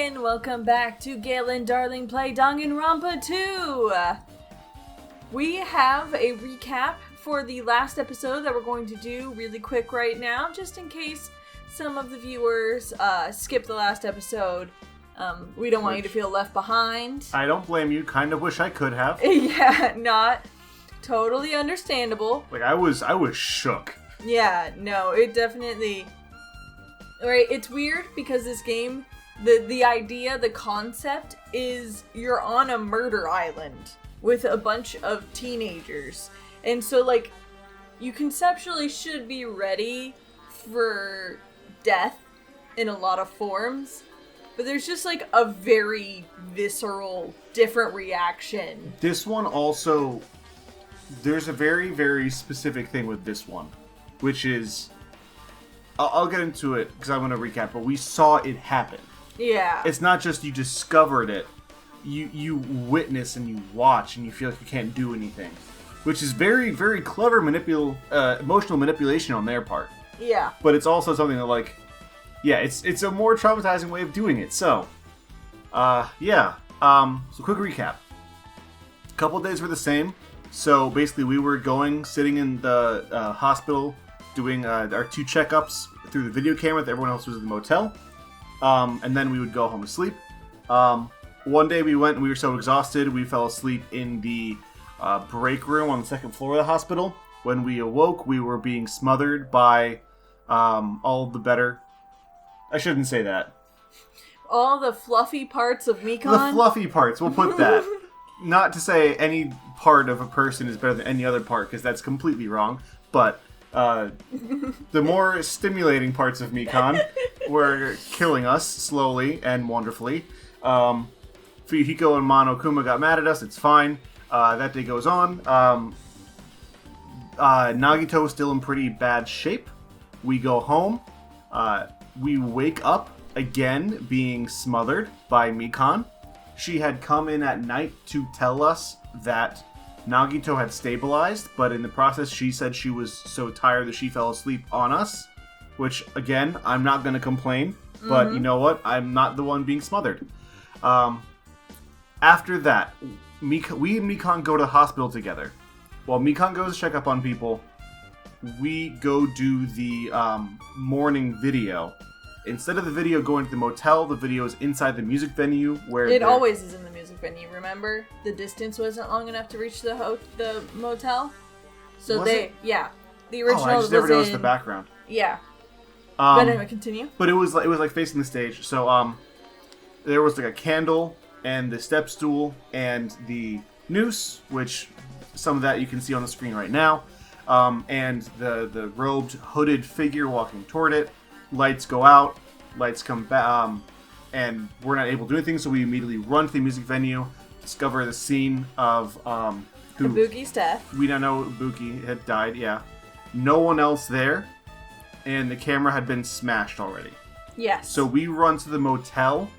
and welcome back to Gale and Darling Play Danganronpa2! We have a recap for the last episode that we're going to do really quick right now, just in case some of the viewers skipped the last episode. We don't want you to feel left behind. I don't blame you, kind of wish I could have. Yeah, not totally understandable. Like, I was shook. Yeah, no, it definitely... Right, it's weird because this game, the idea, the concept is you're on a murder island with a bunch of teenagers. And so, like, you conceptually should be ready for death in a lot of forms. But there's just, like, a very visceral, different reaction. This one also, there's a very, very specific thing with this one, which is... I'll get into it because I'm going to recap, but we saw it happen. Yeah. It's not just you discovered it. You witness and you watch and you feel like you can't do anything. Which is very, very clever emotional manipulation on their part. Yeah. But it's also something that, like, yeah, it's a more traumatizing way of doing it. So, yeah. So quick recap. A couple of days were the same. So basically we were sitting in the hospital, doing our 2 checkups through the video camera. Everyone else was in the motel. And then we would go home to sleep. One day we went and we were so exhausted, we fell asleep in the break room on the 2nd floor of the hospital. When we awoke, we were being smothered by all the better... I shouldn't say that. All the fluffy parts of Mikon? The fluffy parts, we'll put that. Not to say any part of a person is better than any other part, because that's completely wrong. But the more stimulating parts of Mikon were killing us slowly and wonderfully. Fuyuhiko and Monokuma got mad at us. It's fine. That day goes on. Nagito is still in pretty bad shape. We go home. We wake up again being smothered by Mikon. She had come in at night to tell us that Nagito had stabilized, but in the process she said she was so tired that she fell asleep on us. Which, again, I'm not going to complain, but you know what? I'm not the one being smothered. After that, we and Mikon go to the hospital together. While Mikon goes to check up on people, we go do the morning video. Instead of the video going to the motel, the video is inside the music venue where it always is in the music venue. Remember, the distance wasn't long enough to reach the motel, so was it? The original. I just never noticed the background. Yeah. But anyway, continue. But it was like facing the stage. So there was like a candle and the step stool and the noose, which some of that you can see on the screen right now. And the robed, hooded figure walking toward it. Lights go out, lights come back, and we're not able to do anything, so we immediately run to the music venue, discover the scene of Ibuki's death. We don't know Ibuki had died, yeah. No one else there, and the camera had been smashed already. Yes. So we run to the motel,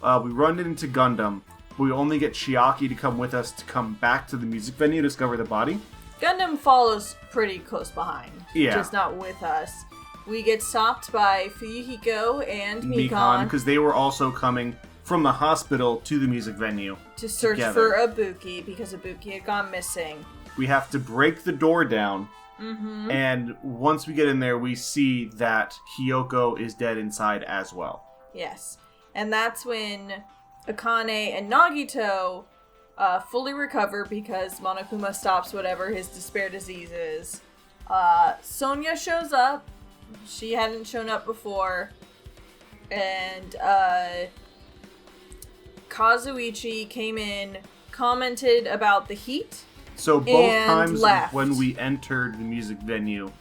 we run into Gundam, but we only get Chiaki to come with us to come back to the music venue to discover the body. Gundam follows pretty close behind. Yeah. Just not with us. We get stopped by Fuyuhiko and Mikon. Because they were also coming from the hospital to the music venue. To search for Ibuki, because Ibuki had gone missing. We have to break the door down. Mm-hmm. And once we get in there, we see that Hiyoko is dead inside as well. Yes. And that's when Akane and Nagito fully recover because Monokuma stops whatever his despair disease is. Sonia shows up. She hadn't shown up before. And Kazuichi came in, commented about the heat. So both times left. When we entered the music venue,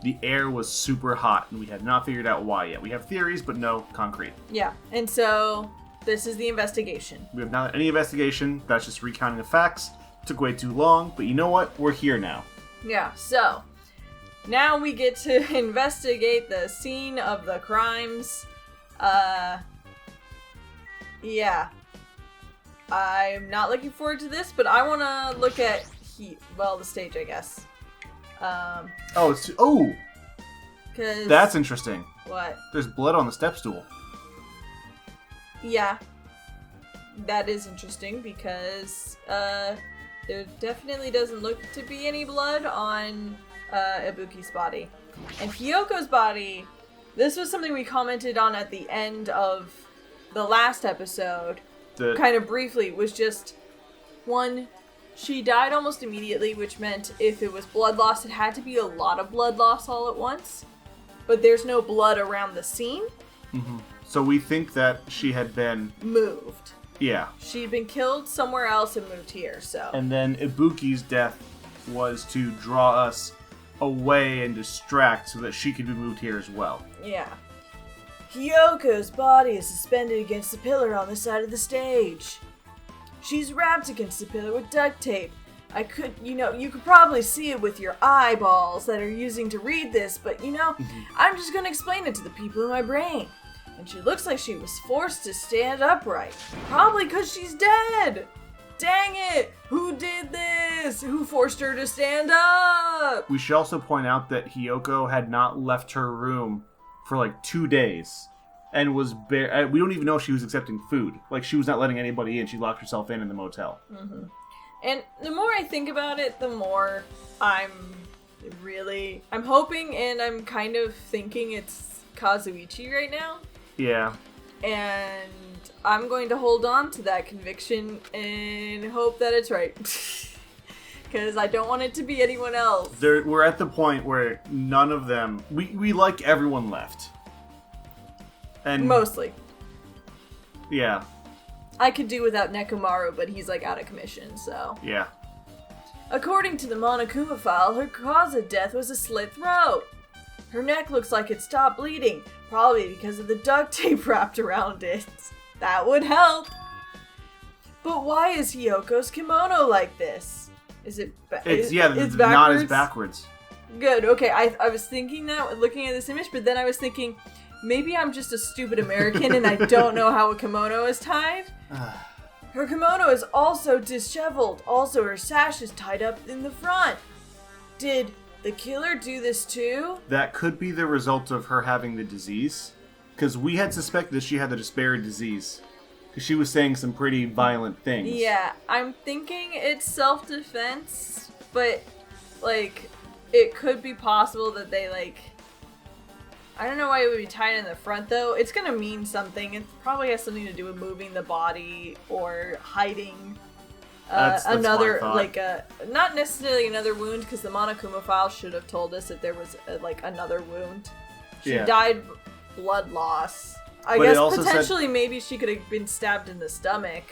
the air was super hot, and we had not figured out why yet. We have theories, but no concrete. Yeah, and so this is the investigation. We have not any investigation. That's just recounting the facts. Took way too long, but you know what? We're here now. Yeah, so now we get to investigate the scene of the crimes. Yeah. I'm not looking forward to this, but I want to look at the stage, I guess. That's interesting. What? There's blood on the step stool. Yeah. That is interesting because there definitely doesn't look to be any blood on Ibuki's body. And Hyoko's body, this was something we commented on at the end of the last episode, kind of briefly, was just, one, she died almost immediately, which meant if it was blood loss, it had to be a lot of blood loss all at once. But there's no blood around the scene. Mm-hmm. So we think that she had been... moved. Yeah. She'd been killed somewhere else and moved here, so... And then Ibuki's death was to draw us away and distract so that she could be moved here as well. Yeah. Hyoko's body is suspended against the pillar on the side of the stage. She's wrapped against the pillar with duct tape. You could probably see it with your eyeballs that are using to read this, but I'm just gonna explain it to the people in my brain. And she looks like she was forced to stand upright. Probably because she's dead! Dang it! Who did this? Who forced her to stand up? We should also point out that Hyoko had not left her room for like 2 days. And was we don't even know if she was accepting food. Like, she was not letting anybody in. She locked herself in the motel. Mm-hmm. And the more I think about it, the more I'm hoping and I'm kind of thinking it's Kazuichi right now. Yeah. And I'm going to hold on to that conviction and hope that it's right. Because I don't want it to be anyone else. We're at the point where none of them... We like everyone left. And mostly. Yeah. I could do without Nekomaru, but he's like out of commission, so... Yeah. According to the Monokuma file, her cause of death was a slit throat. Her neck looks like it stopped bleeding, probably because of the duct tape wrapped around it. That would help. But why is Hyoko's kimono like this? Is it it's backwards? Not as backwards. Good, okay, I was thinking that looking at this image, but then I was thinking, maybe I'm just a stupid American and I don't know how a kimono is tied? Her kimono is also disheveled. Also, her sash is tied up in the front. Did the killer do this too? That could be the result of her having the disease. Because we had suspected that she had the Disparity disease. Because she was saying some pretty violent things. Yeah, I'm thinking it's self-defense, but, it could be possible that they, I don't know why it would be tied in the front, though. It's gonna mean something. It probably has something to do with moving the body or hiding that's another, not necessarily another wound, because the Monokuma file should have told us that there was, another wound. She died blood loss. I guess potentially maybe she could have been stabbed in the stomach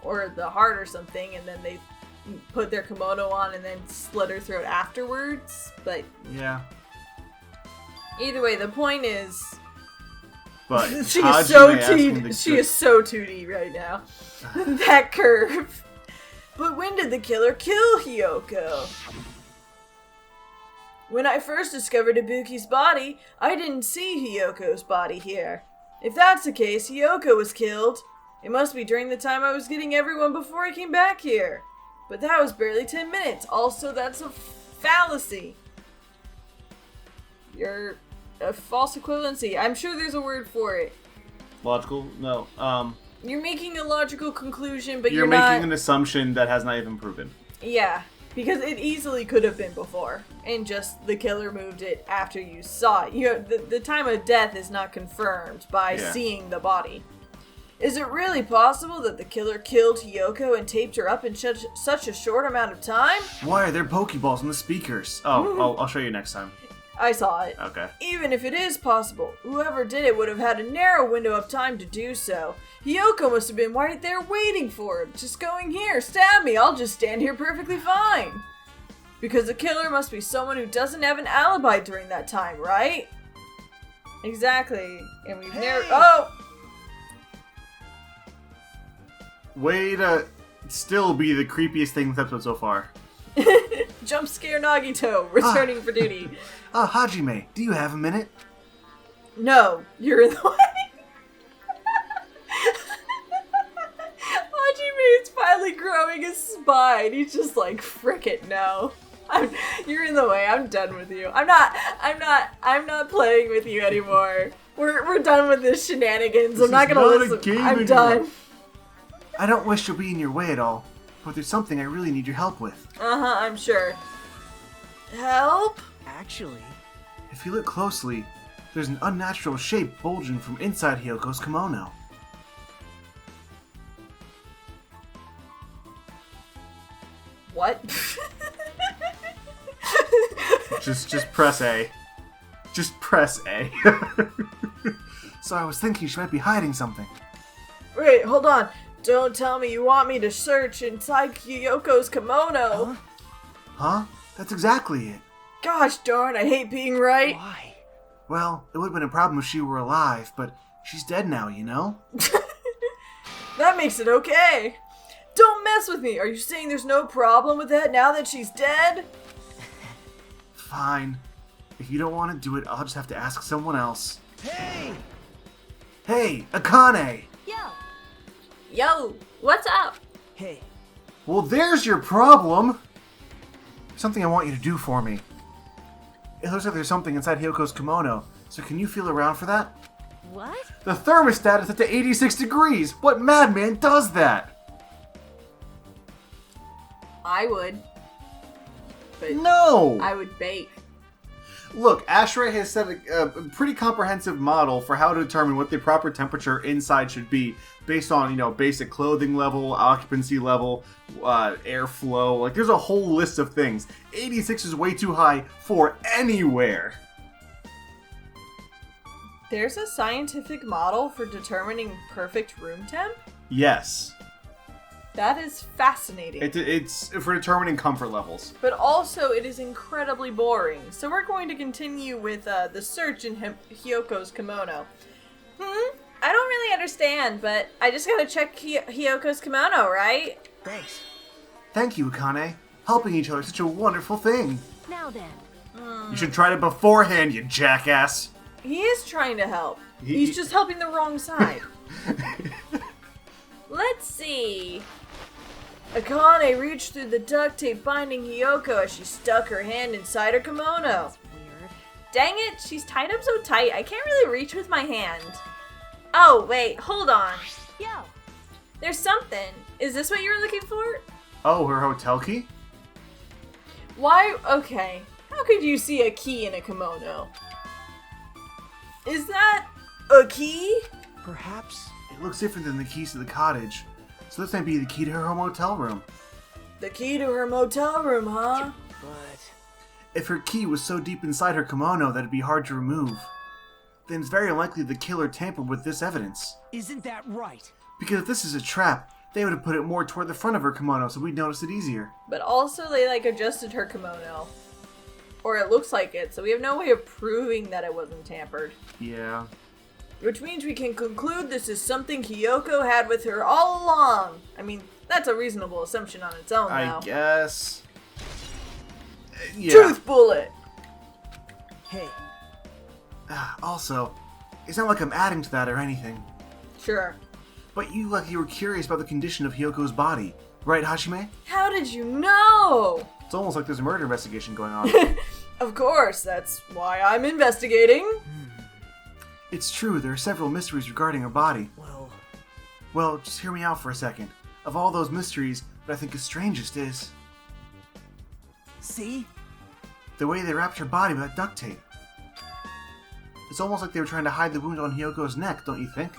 or the heart or something, and then they put their kimono on and then slit her throat afterwards, but... Yeah. Either way, the point is... But she is so 2D right now. That curve. But when did the killer kill Hyoko? When I first discovered Ibuki's body, I didn't see Hyoko's body here. If that's the case, Hyoko was killed. It must be during the time I was getting everyone before I came back here. But that was barely 10 minutes. Also, that's a fallacy. You're a false equivalency. I'm sure there's a word for it. Logical? No. You're making a logical conclusion, but you're not... making an assumption that has not even proven. Yeah, because it easily could have been before, and just the killer moved it after you saw it. The time of death is not confirmed by seeing the body. Is it really possible that the killer killed Hyoko and taped her up in such a short amount of time? Why are there Pokeballs on the speakers? Oh, I'll show you next time. I saw it. Okay. Even if it is possible, whoever did it would have had a narrow window of time to do so. Hyoko must have been right there waiting for him. Just going here, stab me, I'll just stand here perfectly fine. Because the killer must be someone who doesn't have an alibi during that time, right? Exactly. And we've never... Oh! Way to still be the creepiest thing this episode so far. Jump scare Nagito, returning for duty. Hajime, do you have a minute? No, you're in the way. Hajime is finally growing his spine. He's just like, frick it, no. You're in the way. I'm done with you. I'm not playing with you anymore. We're done with this shenanigans. This I'm not is gonna not a listen. game I'm anymore. done. I don't wish to be in your way at all, but there's something I really need your help with. I'm sure. Help? Actually, If you look closely, there's an unnatural shape bulging from inside Hyoko's kimono. What? Just press A. Just press A. So I was thinking she might be hiding something. Wait, hold on. Don't tell me you want me to search inside Kyoko's kimono. Huh? That's exactly it. Gosh darn, I hate being right. why? Well, it would have been a problem if she were alive, but she's dead now, you know? That makes it okay. Don't mess with me. Are you saying there's no problem with that now that she's dead? Fine. If you don't want to do it, I'll just have to ask someone else. Hey! Hey, Akane! Yo, what's up? Hey, Well, there's your problem! Something I want you to do for me. It looks like there's something inside Hyoko's kimono, so can you feel around for that? What? The thermostat is set to 86 degrees! What madman does that? I would. But No! I would bait. Look, Ashray has set a pretty comprehensive model for how to determine what the proper temperature inside should be based on, basic clothing level, occupancy level, airflow. Like, there's a whole list of things. 86 is way too high for anywhere. There's a scientific model for determining perfect room temp? Yes. That is fascinating. It's for determining comfort levels. But also, it is incredibly boring. So we're going to continue with the search in Hyoko's kimono. I don't really understand, but I just gotta check Hyoko's kimono, right? thanks. Thank you, Akane. Helping each other is such a wonderful thing. Now then. You should try it beforehand, you jackass. He is trying to help. He- He's just helping the wrong side. Let's see. Akane reached through the duct tape binding Hyoko as she stuck her hand inside her kimono. Weird. Dang it, she's tied up so tight, I can't really reach with my hand. Oh, wait, hold on. Yo. There's something. Is this what you were looking for? Oh, her hotel key? Why? Okay. How could you see a key in a kimono? Is that a key? Perhaps. It looks different than the keys to the cottage. So this might be the key to her motel room. The key to her motel room, huh? But If her key was so deep inside her kimono that it'd be hard to remove, then it's very unlikely the killer tampered with this evidence. isn't that right? Because if this is a trap, they would have put it more toward the front of her kimono so we'd notice it easier. But also they adjusted her kimono. Or it looks like it, so we have no way of proving that it wasn't tampered. Yeah. Which means we can conclude this is something Kyoko had with her all along. I mean, that's a reasonable assumption on its own, I though. guess. Yeah. Truth bullet! Hey, Also, it's not like I'm adding to that or anything. Sure. But you were curious about the condition of Hyoko's body, right, Hajime? How did you know? It's almost like there's a murder investigation going on. Of course, that's why I'm investigating. It's true, there are several mysteries regarding her body. well, Just hear me out for a second. Of all those mysteries, what I think is strangest is see? the way they wrapped her body with that duct tape. It's almost like they were trying to hide the wound on Hyoko's neck, don't you think?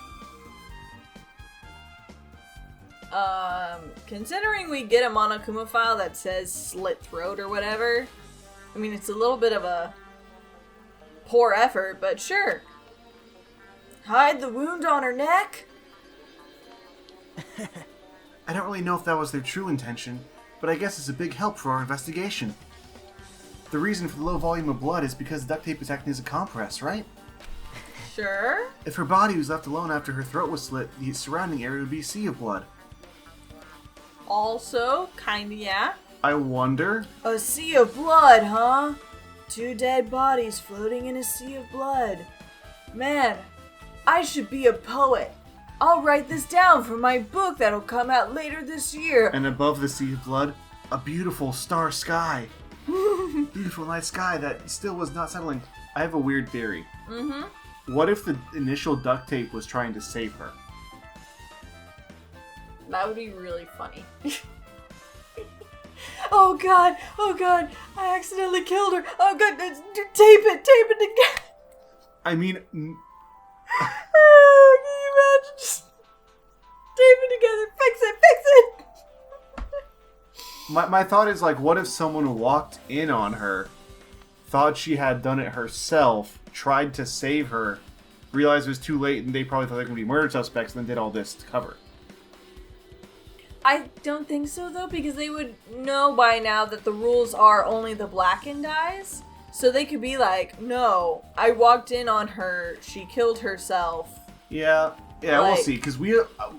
Considering we get a Monokuma file that says slit throat or whatever, I mean, it's a little bit of a poor effort, but sure. Hide the wound on her neck? I don't really know if that was their true intention, but I guess it's a big help for our investigation. The reason for the low volume of blood is because the duct tape is acting as a compress, right? Sure. If her body was left alone after her throat was slit, the surrounding area would be a sea of blood. Also, kinda yeah. I wonder... A sea of blood, huh? 2 dead bodies floating in a sea of blood. Man, I should be a poet. I'll write this down for my book that'll come out later this year. And above the sea of blood, a beautiful star sky. Beautiful night sky that still was not settling. I have a weird theory. what if the initial duct tape was trying to save her? That would be really funny. Oh god, I accidentally killed her. Oh god, tape it together. I mean, Can you imagine just tape it together? Fix it. my thought is like, what if someone walked in on her, thought she had done it herself, tried to save her, realized it was too late, and they probably thought they were going to be murder suspects, and then did all this to cover it? I don't think so, though, because they would know by now that the rules are only the blackened eyes. So they could be like, no, I walked in on her, she killed herself. Yeah, Like- we'll see. Because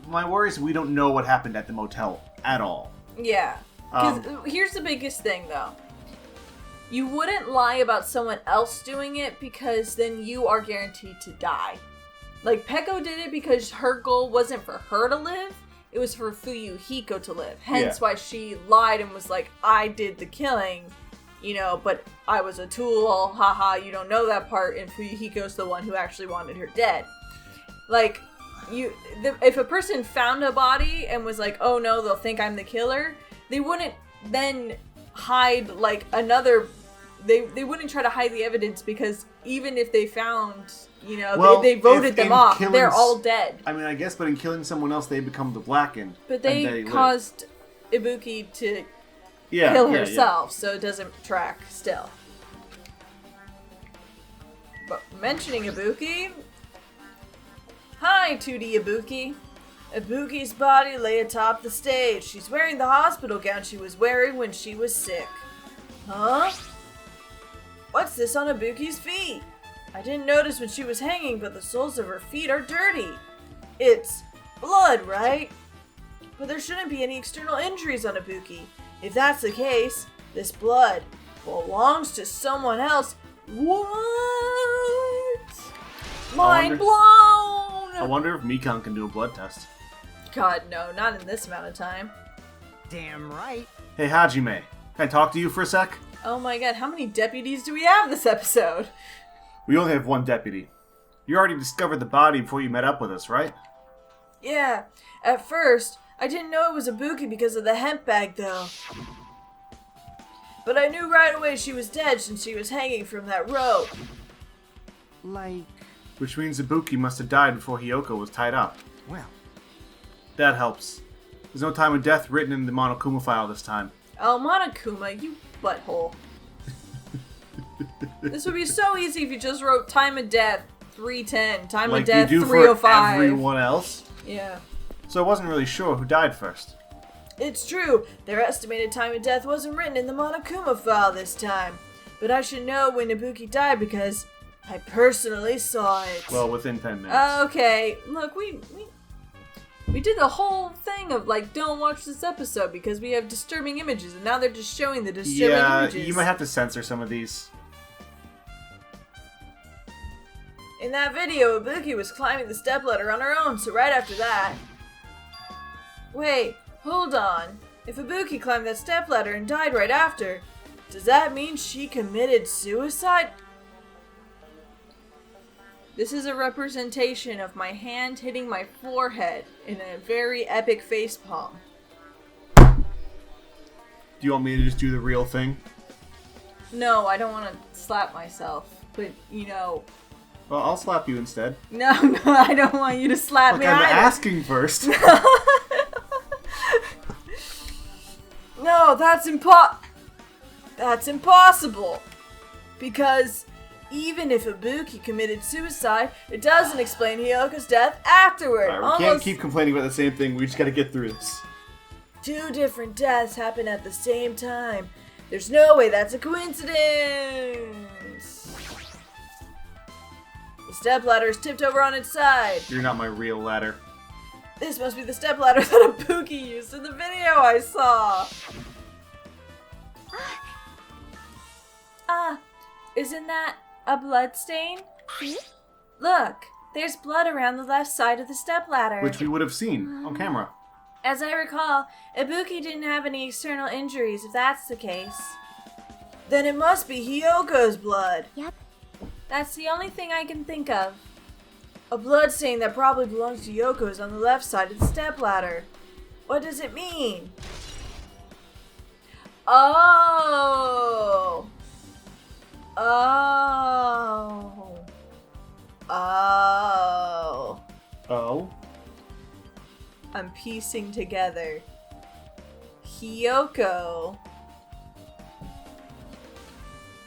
my worry is we don't know what happened at the motel at all. Yeah. Because here's the biggest thing, though. You wouldn't lie about someone else doing it because then you are guaranteed to die. Like, Peko did it because her goal wasn't for her to live. It was for Fuyuhiko to live. Hence why she lied and was like, I did the killing, but I was a tool, haha, you don't know that part, and Fuyuhiko's the one who actually wanted her dead. Like, if a person found a body and was like, oh no, they'll think I'm the killer, they wouldn't then hide, like, they wouldn't try to hide the evidence because even if they found... they voted them off. They're all dead. I mean, I guess, but in killing someone else, they become the blackened. But they caused Ibuki to kill herself, so it doesn't track still. But mentioning Ibuki... Hi, 2D Ibuki. Ibuki's body lay atop the stage. She's wearing the hospital gown she was wearing when she was sick. Huh? What's this on Ibuki's feet? I didn't notice when she was hanging, but the soles of her feet are dirty. It's blood, right? But there shouldn't be any external injuries on Ibuki. If that's the case, this blood belongs to someone else. What? Mind blown! I wonder if Mikan can do a blood test. God, no, not in this amount of time. Damn right. Hey, Hajime, can I talk to you for a sec? Oh my god, how many deputies do we have this episode? We only have one deputy. You already discovered the body before you met up with us, right? Yeah, at first, I didn't know it was Ibuki because of the hemp bag, though. But I knew right away she was dead since she was hanging from that rope. Like... Which means Ibuki must have died before Hiyoko was tied up. Well... That helps. There's no time of death written in the Monokuma file this time. Oh, Monokuma, you butthole. This would be so easy if you just wrote time of death 310, time of death 305. Like you do for everyone else? Yeah. So I wasn't really sure who died first. It's true, their estimated time of death wasn't written in the Monokuma file this time. But I should know when Ibuki died because I personally saw it. Well, within 10 minutes. Okay, look, we did the whole thing of, like, don't watch this episode because we have disturbing images, and now they're just showing the disturbing images. Yeah, you might have to censor some of these. In that video, Ibuki was climbing the stepladder on her own, so right after that... Wait, hold on. If Ibuki climbed that stepladder and died right after, does that mean she committed suicide? This is a representation of my hand hitting my forehead in a very epic facepalm. Do you want me to just do the real thing? No, I don't want to slap myself, but, Well, I'll slap you instead. No, I don't want you to slap Look, me I'm either. asking first. No, that's impossible. Because even if Ibuki committed suicide, it doesn't explain Hyoko's death afterward. Alright, we can't keep complaining about the same thing. We just gotta get through this. 2 different deaths happen at the same time. There's no way that's a coincidence. The stepladder is tipped over on its side. You're not my real ladder. This must be the stepladder that Ibuki used in the video I saw. Isn't that a blood stain? Look, there's blood around the left side of the stepladder. Which we would have seen on camera. As I recall, Ibuki didn't have any external injuries, if that's the case. Then it must be Hyoko's blood. Yep. That's the only thing I can think of. A bloodstain that probably belongs to Yoko is on the left side of the stepladder. What does it mean? Oh. Oh. Oh. Oh? I'm piecing together. Hiyoko.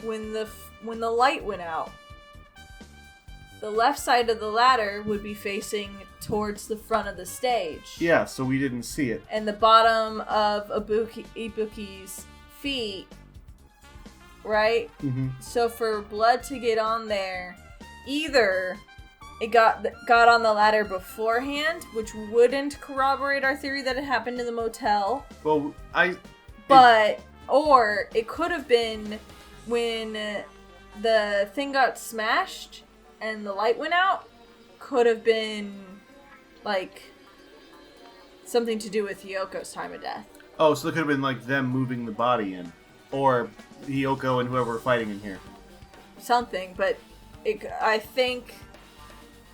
When the light went out, the left side of the ladder would be facing towards the front of the stage. Yeah, so we didn't see it. And the bottom of Ibuki's feet, right? Mm-hmm. So for blood to get on there, either it got on the ladder beforehand, which wouldn't corroborate our theory that it happened in the motel. Well, Or it could have been when the thing got smashed and the light went out. Could have been like something to do with Hyoko's time of death. Oh, so it could have been like them moving the body in, or Hiyoko and whoever were fighting in here. Something, but I think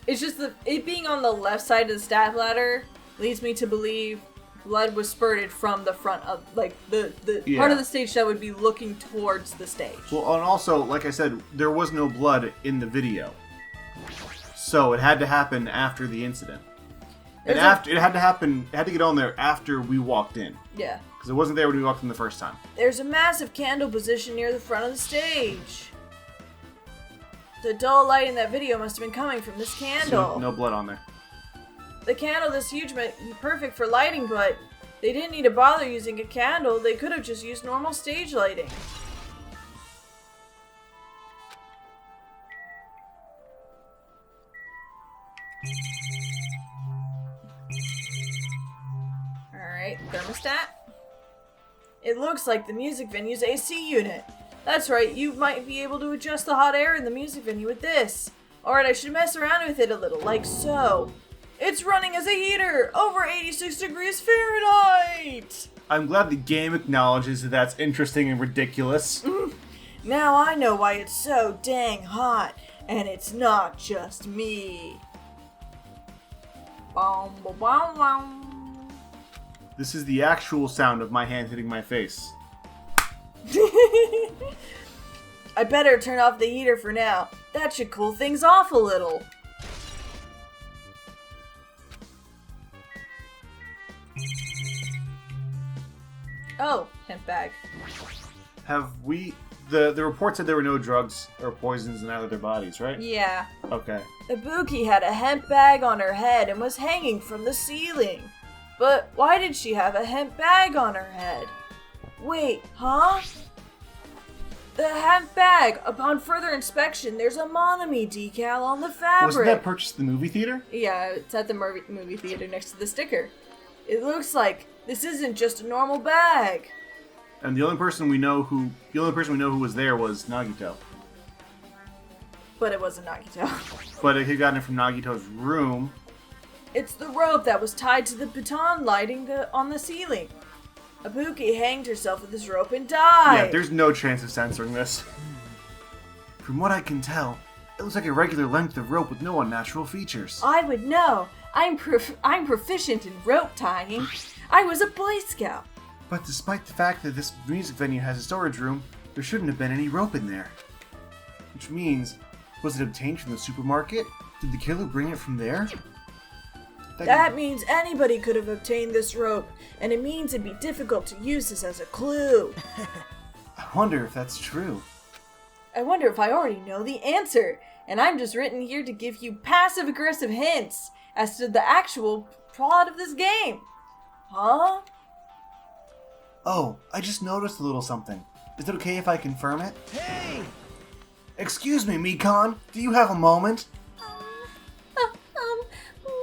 it's just it being on the left side of the staff ladder leads me to believe blood was spurted from the front of, like, the part of the stage that would be looking towards the stage. Well, and also, like I said, there was no blood in the video. So it had to happen after the incident. It had to get on there after we walked in. Yeah. Because it wasn't there when we walked in the first time. There's a massive candle positioned near the front of the stage. The dull light in that video must have been coming from this candle. So no blood on there. The candle this huge might be perfect for lighting, but they didn't need to bother using a candle. They could have just used normal stage lighting. Alright, thermostat. It looks like the music venue's AC unit. That's right, you might be able to adjust the hot air in the music venue with this. Alright, I should mess around with it a little, like so. It's running as a heater! Over 86 degrees Fahrenheit! I'm glad the game acknowledges that that's interesting and ridiculous. Now I know why it's so dang hot, and it's not just me. Bom, bom, bom, bom. This is the actual sound of my hand hitting my face. I better turn off the heater for now. That should cool things off a little. Oh, hemp bag. Have we... The report said there were no drugs or poisons in either of their bodies, right? Yeah. Okay. Ibuki had a hemp bag on her head and was hanging from the ceiling. But why did she have a hemp bag on her head? Wait, huh? The hemp bag. Upon further inspection, there's a Monami decal on the fabric. Wasn't that purchased at the movie theater? Yeah, it's at the movie theater next to the sticker. It looks like this isn't just a normal bag. And the only person we know who was there was Nagito. But it wasn't Nagito. But he got it from Nagito's room. It's the rope that was tied to the baton lighting on the ceiling. Ibuki hanged herself with this rope and died. Yeah, there's no chance of censoring this. From what I can tell, it looks like a regular length of rope with no unnatural features. I would know. I'm proficient in rope tying. I was a Boy Scout. But despite the fact that this music venue has a storage room, there shouldn't have been any rope in there. Which means, was it obtained from the supermarket? Did the killer bring it from there? That means anybody could have obtained this rope, and it means it'd be difficult to use this as a clue. I wonder if that's true. I wonder if I already know the answer, and I'm just written here to give you passive-aggressive hints as to the actual plot of this game. Huh? Oh, I just noticed a little something. Is it okay if I confirm it? Hey! Excuse me, Mikon. Do you have a moment?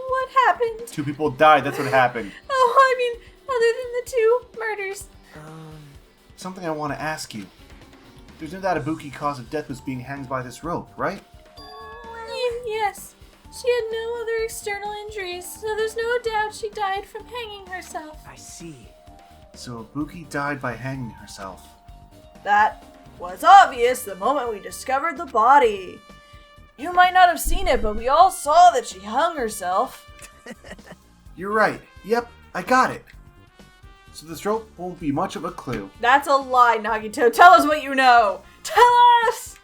What happened? 2 people died, that's what happened. Oh, I mean, other than the 2 murders. Something I want to ask you. There's no doubt Ibuki's cause of death was being hanged by this rope, right? Yes. She had no other external injuries, so there's no doubt she died from hanging herself. I see. So Ibuki died by hanging herself. That was obvious the moment we discovered the body. You might not have seen it, but we all saw that she hung herself. You're right. Yep, I got it. So this rope won't be much of a clue. That's a lie, Nagito. Tell us what you know. Tell us!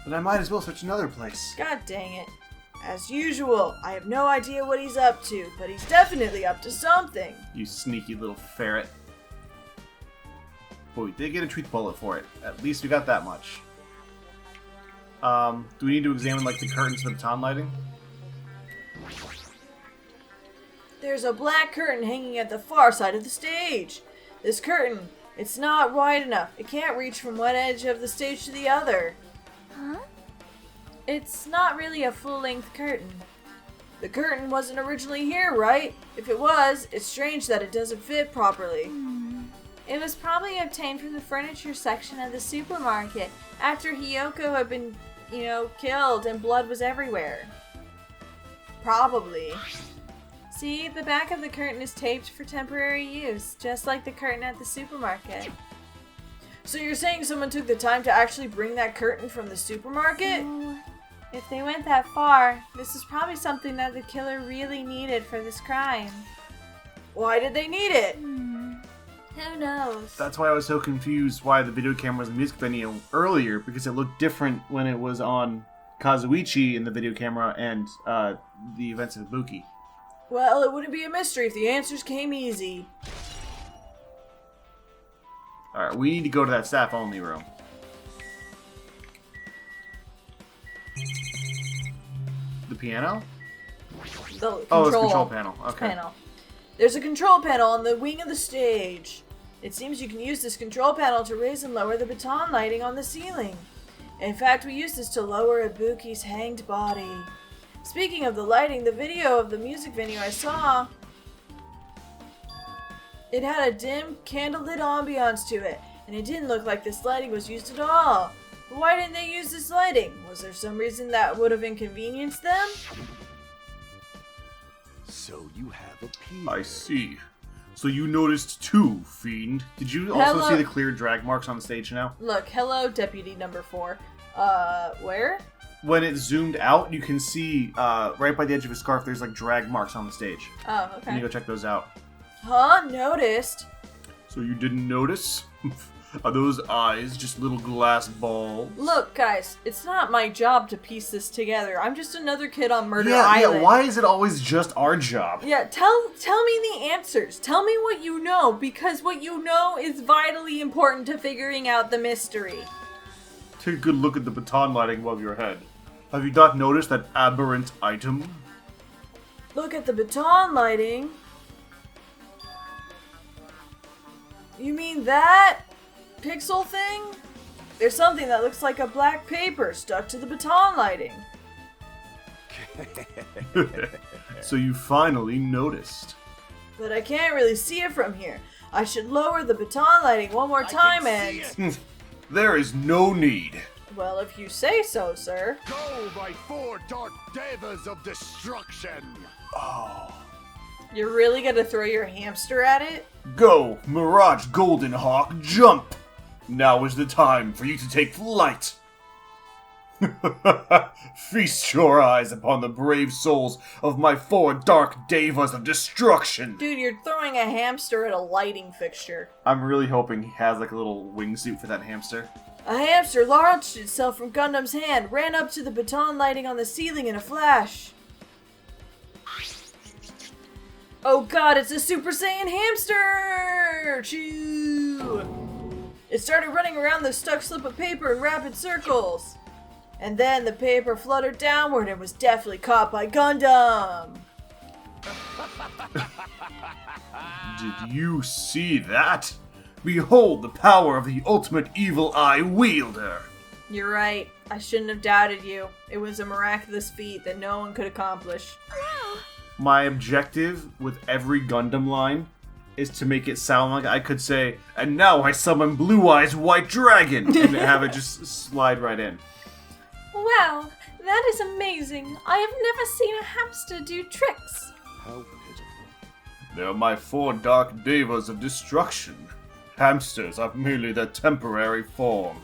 Then I might as well search another place. God dang it. As usual, I have no idea what he's up to, but he's definitely up to something. You sneaky little ferret. But we did get a treat bullet for it. At least we got that much. Do we need to examine, like, the curtains for the baton lighting? There's a black curtain hanging at the far side of the stage. This curtain, it's not wide enough. It can't reach from one edge of the stage to the other. Huh? It's not really a full-length curtain. The curtain wasn't originally here, right? If it was, it's strange that it doesn't fit properly. It was probably obtained from the furniture section of the supermarket after Hiyoko had been, killed and blood was everywhere. Probably. See, the back of the curtain is taped for temporary use, just like the curtain at the supermarket. So you're saying someone took the time to actually bring that curtain from the supermarket? Oh, if they went that far, this is probably something that the killer really needed for this crime. Why did they need it? Who knows? That's why I was so confused why the video camera was in the music venue earlier, because it looked different when it was on Kazuichi in the video camera and the events of Ibuki. Well, it wouldn't be a mystery if the answers came easy. Alright, we need to go to that staff-only room. The piano? The control panel. Okay. There's a control panel on the wing of the stage. It seems you can use this control panel to raise and lower the baton lighting on the ceiling. In fact, we used this to lower Ibuki's hanged body. Speaking of the lighting, the video of the music venue I saw, it had a dim, candlelit ambiance to it, and it didn't look like this lighting was used at all. But why didn't they use this lighting? Was there some reason that would have inconvenienced them? So you have appeared. I see. So you noticed too, Fiend. Did you also see the clear drag marks on the stage now? Look, hello, Deputy Number 4. Where? When it zoomed out, you can see right by the edge of his scarf, there's like drag marks on the stage. Oh, okay. Can you go check those out? Huh? Noticed. So you didn't notice? Are those eyes just little glass balls? Look, guys, it's not my job to piece this together. I'm just another kid on Murder Island. Yeah, why is it always just our job? Yeah, tell me the answers. Tell me what you know, because what you know is vitally important to figuring out the mystery. Take a good look at the baton lighting above your head. Have you not noticed that aberrant item? Look at the baton lighting. You mean that pixel thing? There's something that looks like a black paper stuck to the baton lighting. So you finally noticed. But I can't really see it from here. I should lower the baton lighting one more time and... There is no need. Well, if you say so, sir. Go, my four dark devas of destruction! Oh. You're really gonna throw your hamster at it? Go, Mirage Golden Hawk, jump! Now is the time for you to take flight! Feast your eyes upon the brave souls of my four dark devas of destruction! Dude, you're throwing a hamster at a lighting fixture. I'm really hoping he has like a little wingsuit for that hamster. A hamster launched itself from Gundam's hand, ran up to the baton lighting on the ceiling in a flash. Oh god, it's a Super Saiyan hamster! Chew! It started running around the stuck slip of paper in rapid circles. And then the paper fluttered downward and was deftly caught by Gundam. Did you see that? Behold the power of the ultimate evil eye wielder! You're right. I shouldn't have doubted you. It was a miraculous feat that no one could accomplish. My objective with every Gundam line is to make it sound like I could say, and now I summon Blue Eyes White Dragon, and have it just slide right in. Wow, that is amazing. I have never seen a hamster do tricks. How pitiful. They're my four dark devas of destruction. Hamsters are merely their temporary form.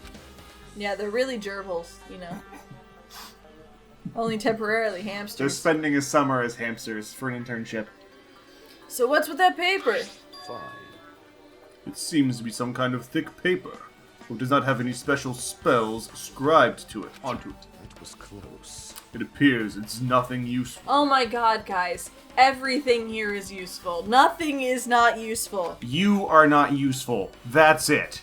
Yeah, they're really gerbils, you know. Only temporarily They're hamsters. spending a summer as hamsters for an internship. So what's with that paper? Fine. It seems to be some kind of thick paper, or does not have any special spells scribed to it, onto it. That was close. It appears it's nothing useful. Oh my god, guys. Everything here is useful. Nothing is not useful. You are not useful. That's it.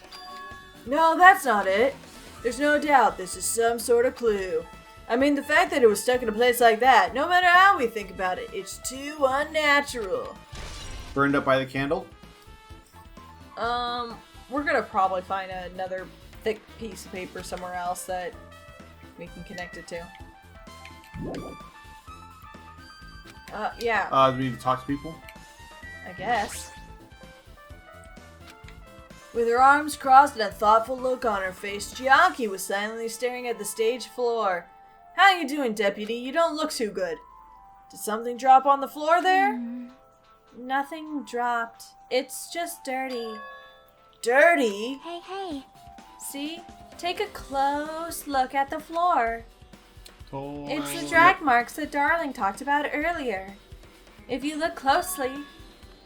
No, that's not it. There's no doubt this is some sort of clue. I mean, the fact that it was stuck in a place like that, no matter how we think about it, it's too unnatural. Burned up by the candle? We're gonna probably find another thick piece of paper somewhere else that we can connect it to. Yeah, Do we need to talk to people? I guess. With her arms crossed and a thoughtful look on her face, Chiaki was silently staring at the stage floor. How you doing, deputy? You don't look too good. Did something drop on the floor there? Nothing dropped. It's just dirty. Dirty? Hey. See? Take a close look at the floor. Totally. It's the drag marks that Darling talked about earlier. If you look closely...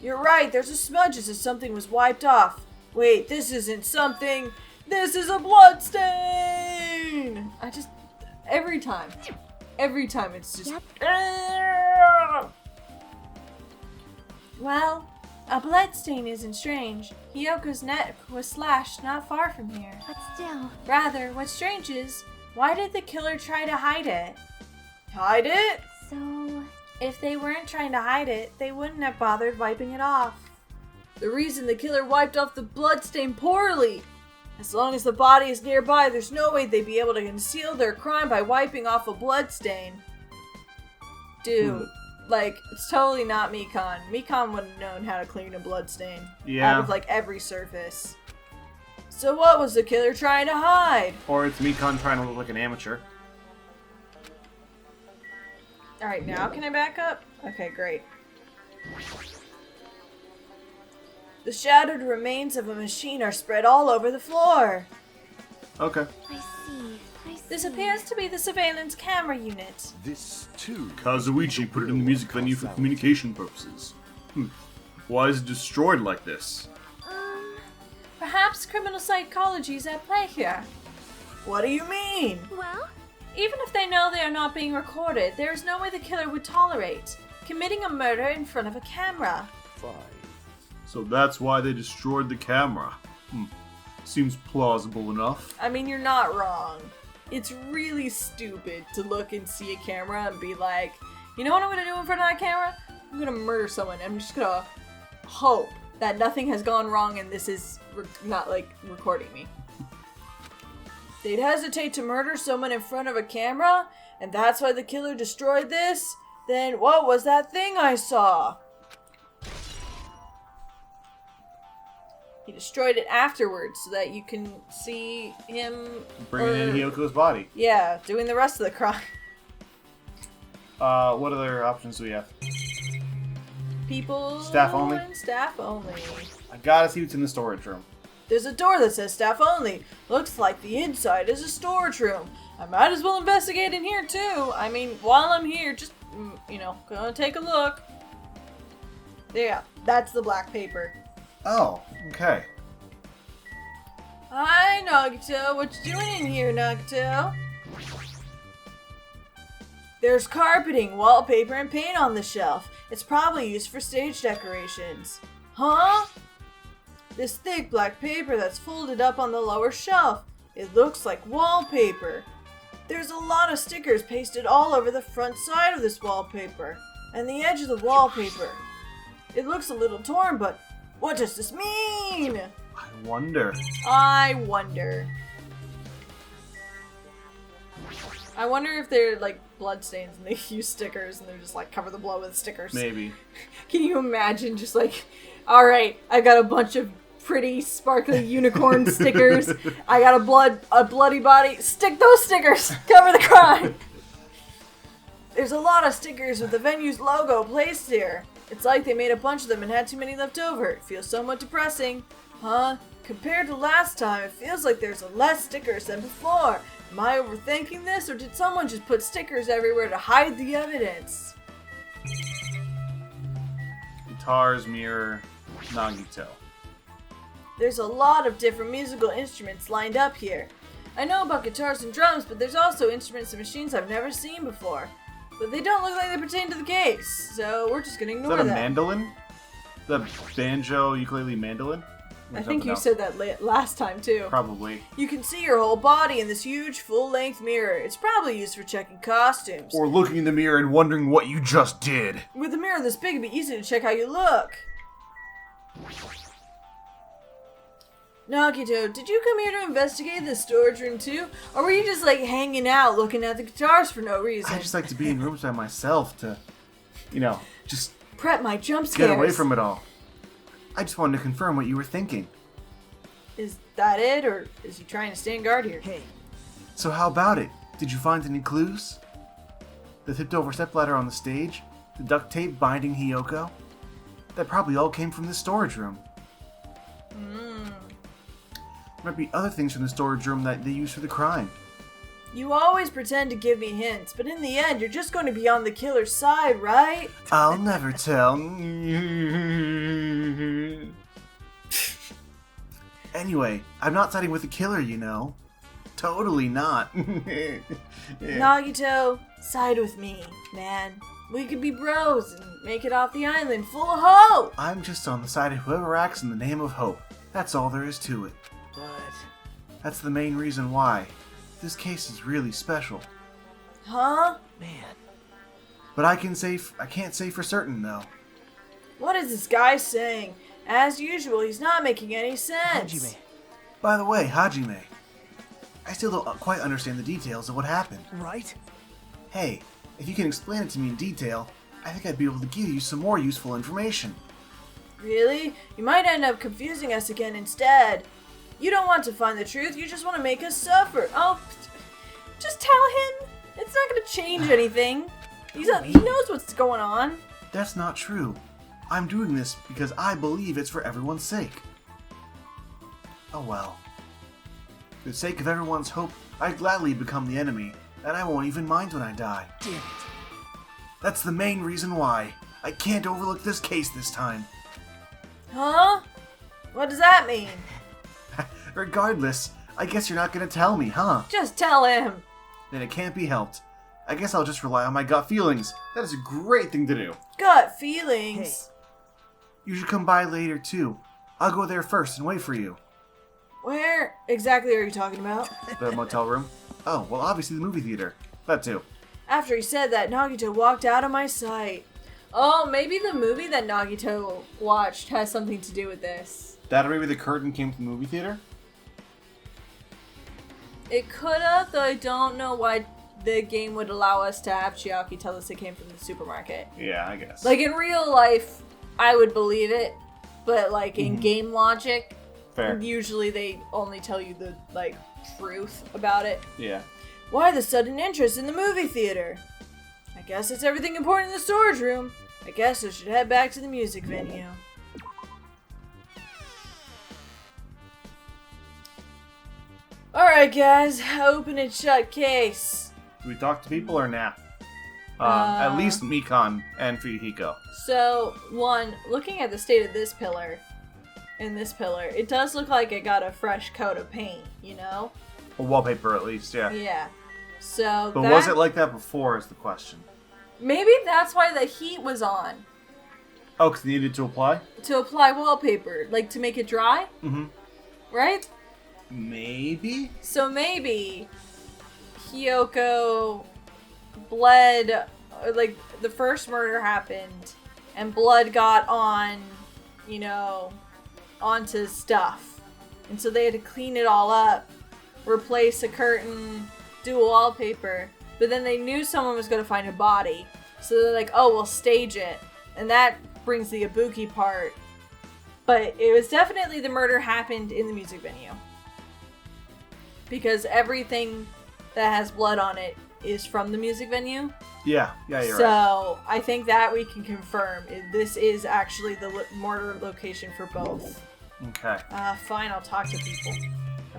You're right, there's a smudge as if something was wiped off. Wait, this isn't something. This is a blood stain! Every time it's just... Yep. Well, a blood stain isn't strange. Hiyoko's neck was slashed not far from here. But still, Rather, what's strange is, why did the killer try to hide it? Hide it? so... If they weren't trying to hide it, they wouldn't have bothered wiping it off. The reason the killer wiped off the bloodstain poorly. As long as the body is nearby, there's no way they'd be able to conceal their crime by wiping off a bloodstain. Dude, it's totally not Mikan. Mikan would have known how to clean a bloodstain. Yeah. Out of, every surface. So what was the killer trying to hide? Or it's Mikon trying to look like an amateur. Alright, now can I back up? Okay, great. The shattered remains of a machine are spread all over the floor. Okay. I see. This appears to be the surveillance camera unit. This too. Kazuichi put it in the music venue for communication purposes. Why is it destroyed like this? Perhaps criminal psychology is at play here. What do you mean? Well, Even if they know they are not being recorded, there is no way the killer would tolerate committing a murder in front of a camera. Fine. So that's why they destroyed the camera. Seems plausible enough. I mean, you're not wrong. It's really stupid to look and see a camera and be like, you know what I'm gonna do in front of that camera? I'm gonna murder someone. I'm just gonna hope that nothing has gone wrong and this is not recording me. They'd hesitate to murder someone in front of a camera, and that's why the killer destroyed this? Then what was that thing I saw? He destroyed it afterwards so that you can see him Bringing in Hiyoko's body. Yeah, doing the rest of the crime. What other options do we have? People Staff only? and staff only. I gotta see what's in the storage room. There's a door that says staff only. Looks like the inside is a storage room. I might as well investigate in here too. I mean, while I'm here, just, gonna take a look. Yeah, that's the black paper. Oh, okay. Hi, Nagito. What you doing in here, Nagito? There's carpeting, wallpaper, and paint on the shelf. It's probably used for stage decorations. Huh? This thick black paper that's folded up on the lower shelf. It looks like wallpaper. There's a lot of stickers pasted all over the front side of this wallpaper and the edge of the wallpaper. It looks a little torn, but what does this mean? I wonder. I wonder if they're like blood stains and they use stickers and they're just like cover the blood with stickers. Maybe. Can you imagine just like, alright, I got a bunch of pretty sparkly unicorn stickers. I got a bloody body. Stick those stickers! Cover the crime! There's a lot of stickers with the venue's logo placed here. It's like they made a bunch of them and had too many left over. It feels somewhat depressing. Huh? Compared to last time, it feels like there's less stickers than before. Am I overthinking this, or did someone just put stickers everywhere to hide the evidence? Guitars, mirror, Nagito. There's a lot of different musical instruments lined up here. I know about guitars and drums, but there's also instruments and machines I've never seen before. But they don't look like they pertain to the case, so we're just gonna ignore Is that a that. mandolin? The banjo, ukulele, mandolin? Or I think something you else? said that last time too. Probably. You can see your whole body in this huge full-length mirror. It's probably used for checking costumes. Or looking in the mirror and wondering what you just did. With a mirror this big, it'd be easy to check how you look. Nagito, did you come here to investigate the storage room too? Or were you just like hanging out looking at the guitars for no reason? I just like to be in rooms by myself to, just prep my jump scares. get away from it all. I just wanted to confirm what you were thinking. Is that it, or is he trying to stand guard here? Hey, So how about it? Did you find any clues? The tipped over stepladder on the stage? The duct tape binding Hiyoko? That probably all came from the storage room. There might be other things from the storage room that they used for the crime. You always pretend to give me hints, but in the end, you're just going to be on the killer's side, right? I'll never tell. Anyway, I'm not siding with the killer, you know. Totally not. Yeah. Nagito, side with me, man. We could be bros and make it off the island full of hope! I'm just on the side of whoever acts in the name of hope. That's all there is to it. but That's the main reason why. This case is really special. Huh? man, But I can't say for certain, though. What is this guy saying? As usual, he's not making any sense. Hajime, By the way, Hajime, I still don't quite understand the details of what happened. right? Hey, if you can explain it to me in detail, I think I'd be able to give you some more useful information. Really? You might end up confusing us again instead. You don't want to find the truth, you just want to make us suffer. Oh, just tell him. It's not going to change anything. He knows what's going on. That's not true. I'm doing this because I believe it's for everyone's sake. Oh well. For the sake of everyone's hope, I'd gladly become the enemy, and I won't even mind when I die. Damn it. That's the main reason why. I can't overlook this case this time. Huh? What does that mean? Regardless, I guess you're not gonna tell me, huh? Just tell him. Then it can't be helped. I guess I'll just rely on my gut feelings. That is a great thing to do. Gut feelings. You should come by later, too. I'll go there first and wait for you. Where exactly are you talking about? The motel room? Oh, well, obviously the movie theater. That too. After he said that, Nagito walked out of my sight. Oh, maybe the movie that Nagito watched has something to do with this. That or maybe the curtain came from the movie theater? It could have, though I don't know why the game would allow us to have Chiaki tell us it came from the supermarket. Yeah, I guess. Like, in real life, I would believe it, but, like, in game logic, Fair. usually they only tell you the, like, truth about it. Yeah. Why the sudden interest in the movie theater? I guess it's everything important in the storage room. I guess I should head back to the music venue. Alright guys, open and shut case. Do we talk to people or nah? At least Mikan and Fuyuhiko. So, one, looking at the state of this pillar, it does look like it got a fresh coat of paint, you know? Or wallpaper, at least, yeah. Yeah. So But was it like that before is the question. Maybe that's why the heat was on. Oh, because they needed to apply? To apply wallpaper, like to make it dry? Mm-hmm. Right? Maybe? So maybe Hiyoko bled, like the first murder happened, and blood got on, you know, onto stuff. And so they had to clean it all up, replace a curtain, do a wallpaper. But then they knew someone was going to find a body. So they're like, oh, we'll stage it. And that brings the Ibuki part. But it was definitely the murder happened in the music venue. Because everything that has blood on it is from the music venue. Yeah, you're right. So I think that we can confirm this is actually the murder location for both. Okay. Fine, I'll talk to people.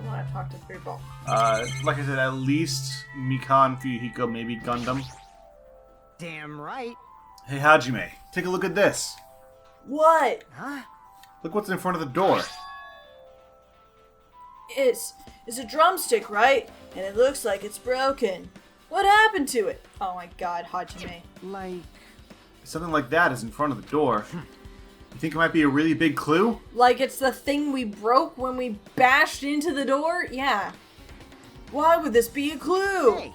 want to talk to people. Like I said, at least Mikan, Fuyuhiko, maybe Gundam. Damn right. Hey, Hajime, take a look at this. What? Huh? Look what's in front of the door. It's a drumstick, right? And it looks like it's broken. What happened to it? Oh my god, Hajime. Like, Something like that is in front of the door. You think it might be a really big clue? Like it's the thing we broke when we bashed into the door? Yeah. Why would this be a clue? hey,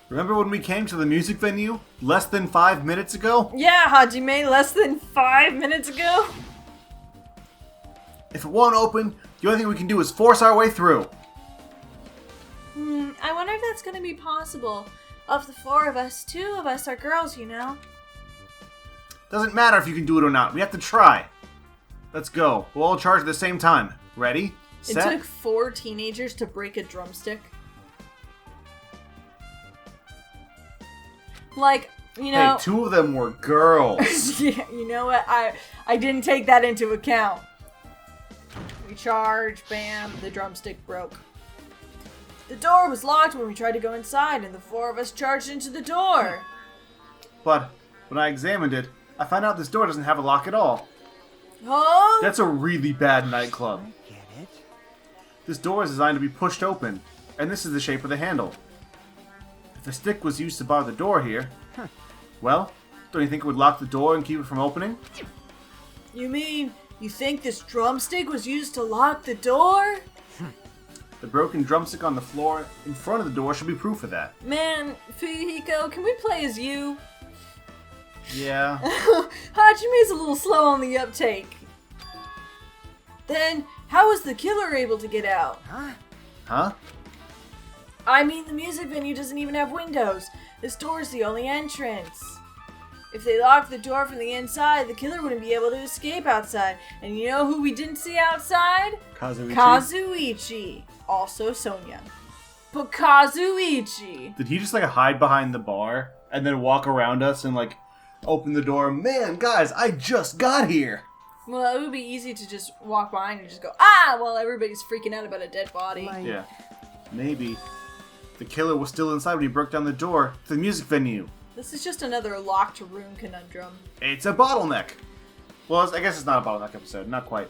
Remember when we came to the music venue less than 5 minutes ago? Yeah, Hajime, less than 5 minutes ago? If it won't open, the only thing we can do is force our way through. I wonder if that's gonna be possible. Of the 4 of us, 2 of us are girls, you know? Doesn't matter if you can do it or not. We have to try. Let's go. We'll all charge at the same time. Ready? It Set? took 4 teenagers to break a drumstick. Like, you know... Hey, 2 of them were girls. Yeah, you know what? I didn't take that into account. We charged, bam, the drumstick broke. The door was locked when we tried to go inside, and the 4 of us charged into the door. But when I examined it, I found out this door doesn't have a lock at all. Huh? That's a really bad nightclub. get it? This door is designed to be pushed open, and this is the shape of the handle. If a stick was used to bar the door here, well, don't you think it would lock the door and keep it from opening? You mean, you think this drumstick was used to lock the door? The broken drumstick on the floor in front of the door should be proof of that. Man, Fuyuhiko, can we play as you? Yeah. Hajime's a little slow on the uptake. Then, how was the killer able to get out? Huh? I mean, the music venue doesn't even have windows. This door's the only entrance. If they locked the door from the inside, the killer wouldn't be able to escape outside. And you know who we didn't see outside? Kazuichi? Kazuichi. Also Sonia. But Kazuichi. Did he just like hide behind the bar and then walk around us and like open the door? Man, guys, I just got here. Well, it would be easy to just walk behind and just go, ah, while everybody's freaking out about a dead body. Like, Yeah. Maybe the killer was still inside when he broke down the door to the music venue. This is just another locked room conundrum. It's a bottleneck. Well, I guess it's not a bottleneck episode, not quite.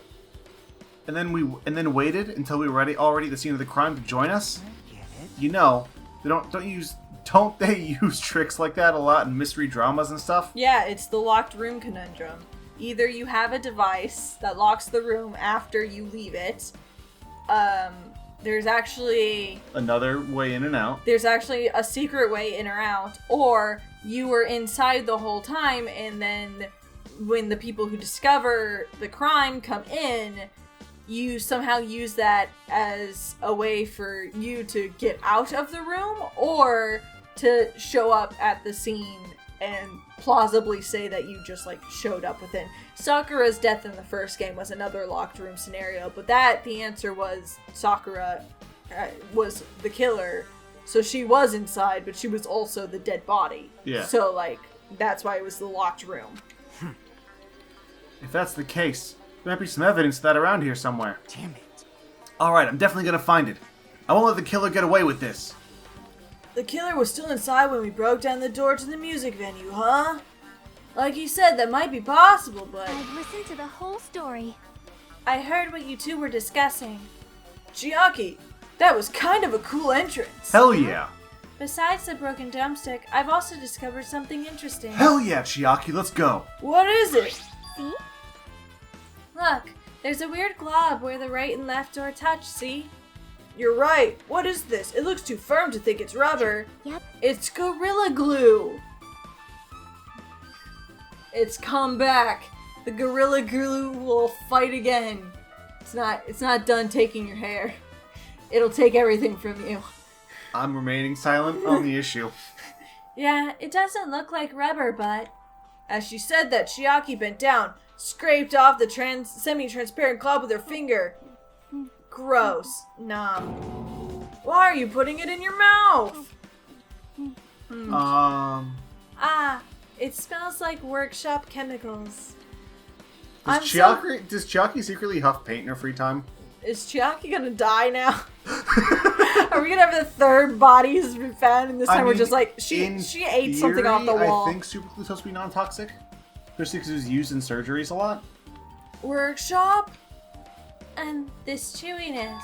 And then waited until we were already at the scene of the crime to join us. get it? You know, don't they use tricks like that a lot in mystery dramas and stuff? Yeah, it's the locked room conundrum. Either you have a device that locks the room after you leave it. There's actually Another way in and out. there's actually a secret way in or out, or you were inside the whole time, and then when the people who discover the crime come in, you somehow use that as a way for you to get out of the room, or to show up at the scene and plausibly say that you just like showed up within. Sakura's death in the first game was another locked room scenario, but the answer was Sakura was the killer, so she was inside, but she was also the dead body. Yeah. So like that's why it was the locked room. If that's the case, there might be some evidence of that around here somewhere. Damn it. Alright, I'm definitely gonna find it. I won't let the killer get away with this. The killer was still inside when we broke down the door to the music venue, huh? Like you said, that might be possible, but I've listened to the whole story. I heard what you two were discussing. Chiaki, that was kind of a cool entrance. Hell yeah. Besides the broken drumstick, I've also discovered something interesting. Hell yeah, Chiaki, let's go. What is it? See? Look, there's a weird glob where the right and left door touch, see? You're right. What is this? It looks too firm to think it's rubber. Yep. It's Gorilla Glue. It's come back. The Gorilla Glue will fight again. It's not done taking your hair. It'll take everything from you. I'm remaining silent on the issue. Yeah, it doesn't look like rubber, but... As she said that, Chiaki bent down, scraped off the semi-transparent glob with her finger. Gross. Nom. Why are you putting it in your mouth? Ah, it smells like workshop chemicals. Does Chiaki secretly huff paint in her free time? Is Chiaki gonna die now? Are we gonna have the third body has been found, and this time we're just like, she ate something off the wall. I think super glue is supposed to be non-toxic. Especially because it was used in surgeries a lot. Workshop? And this chewiness.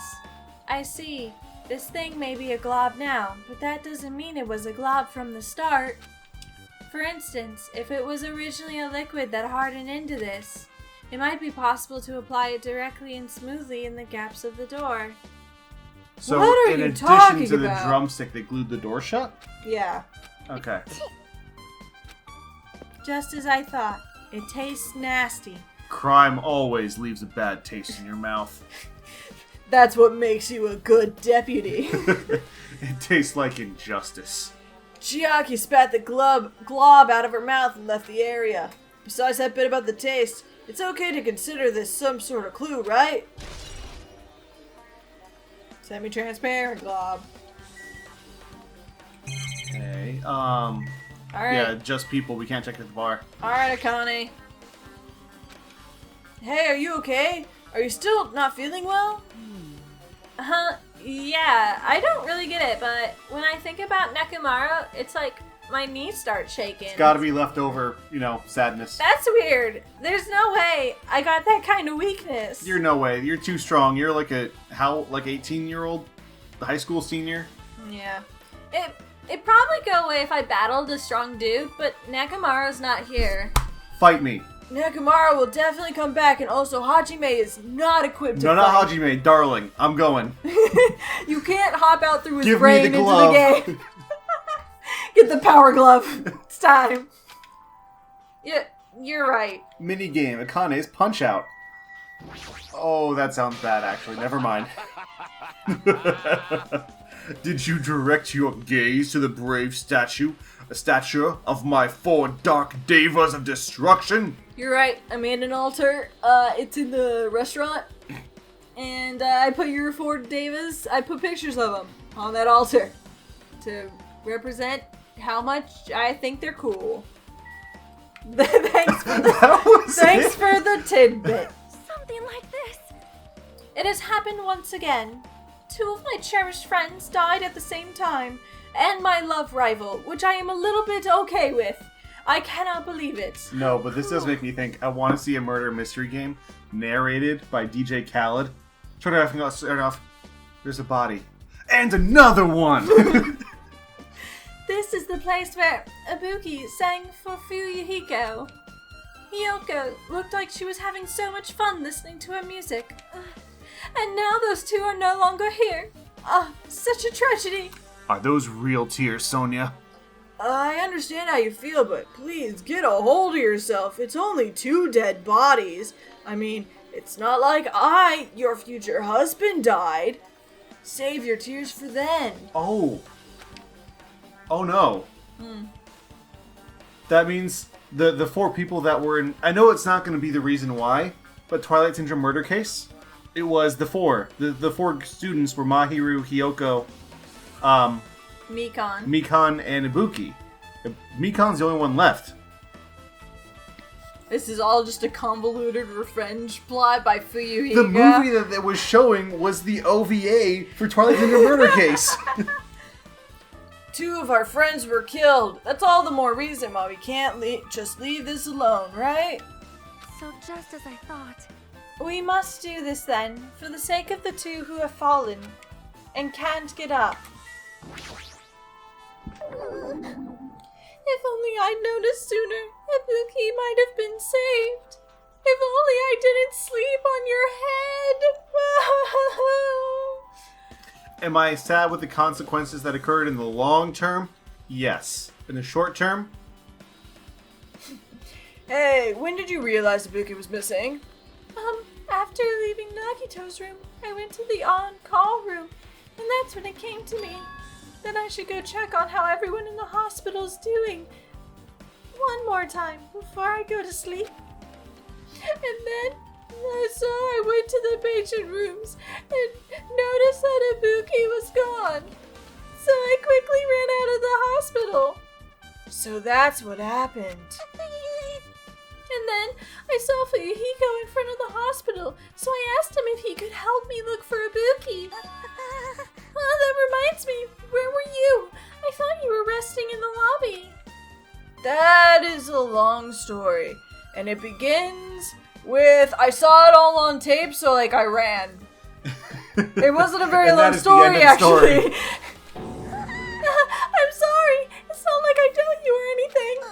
I see. This thing may be a glob now, but that doesn't mean it was a glob from the start. For instance, if it was originally a liquid that hardened into this, it might be possible to apply it directly and smoothly in the gaps of the door. So, What are in you addition talking to the about? drumstick, they glued the door shut? Yeah. Okay. Just as I thought. It tastes nasty. Crime always leaves a bad taste in your mouth. That's what makes you a good deputy. It tastes like injustice. Chiaki spat the glob out of her mouth and left the area. Besides that bit about the taste, it's okay to consider this some sort of clue, right? Semi-transparent glob. Okay, Alright. yeah, just people. We can't check at the bar. Alright, Akane. Hey, are you okay? Are you still not feeling well? Yeah, I don't really get it, but when I think about Nekomaru, it's like my knees start shaking. It's gotta be leftover, sadness. That's weird. There's no way I got that kind of weakness. You're no way. You're too strong. You're like 18-year-old high school senior? Yeah. It'd probably go away if I battled a strong dude, but Nekomaru's not here. Fight me. Nekomaru will definitely come back, and also Hajime is not equipped to No, fight. not Hajime. Darling. I'm going. You can't hop out through his Give me brain the into glove. the game. Get the power glove. It's time. Yeah, you're right. Minigame. Akane's Punch-Out. Oh, that sounds bad, actually. Never mind. Did you direct your gaze to the brave statue? A stature of my 4 dark devas of destruction? You're right. I made an altar. It's in the restaurant. And I put your 4 devas, I put pictures of them on that altar to represent how much I think they're cool. Thanks for the tidbit. Something like this. It has happened once again. 2 of my cherished friends died at the same time, and my love rival, which I am a little bit okay with. I cannot believe it. No, but this does make me think. I want to see a murder mystery game narrated by DJ Khaled. Start off. There's a body. And another one! This is the place where Ibuki sang for Fuyuhiko. Hiyoko looked like she was having so much fun listening to her music. And now those 2 are no longer here. Such a tragedy. Are those real tears, Sonia? I understand how you feel, but please get a hold of yourself. It's only 2 dead bodies. I mean, it's not like your future husband, died. Save your tears for then. Oh no. That means the 4 people that were in... I know it's not going to be the reason why, but Twilight Syndrome murder case, it was the 4. The 4 students were Mahiru, Hiyoko, Mikan, and Ibuki. Mikan's the only one left. This is all just a convoluted revenge plot by Fuyuhiko. The movie that was showing was the OVA for Twilight Syndrome murder case. 2 of our friends were killed. That's all the more reason why we can't just leave this alone, right? So just as I thought. We must do this then, for the sake of the 2 who have fallen and can't get up. If only I'd noticed sooner, Ibuki might have been saved. If only I didn't sleep on your head. Am I sad with the consequences that occurred in the long term? Yes. In the short term? Hey, when did you realize Ibuki was missing? After leaving Nagito's room, I went to the on-call room, and that's when it came to me that I should go check on how everyone in the hospital's doing. One more time before I go to sleep. And then I went to the patient rooms and noticed that Ibuki was gone. So I quickly ran out of the hospital. So that's what happened. And then I saw Fuyuhiko in front of the hospital, so I asked him if he could help me look for Ibuki. That reminds me, where were you? I thought you were resting in the lobby. That is a long story, and it begins with I saw it all on tape, so like I ran. It wasn't a very long story, actually. I'm sorry. It's not like I doubt you or anything.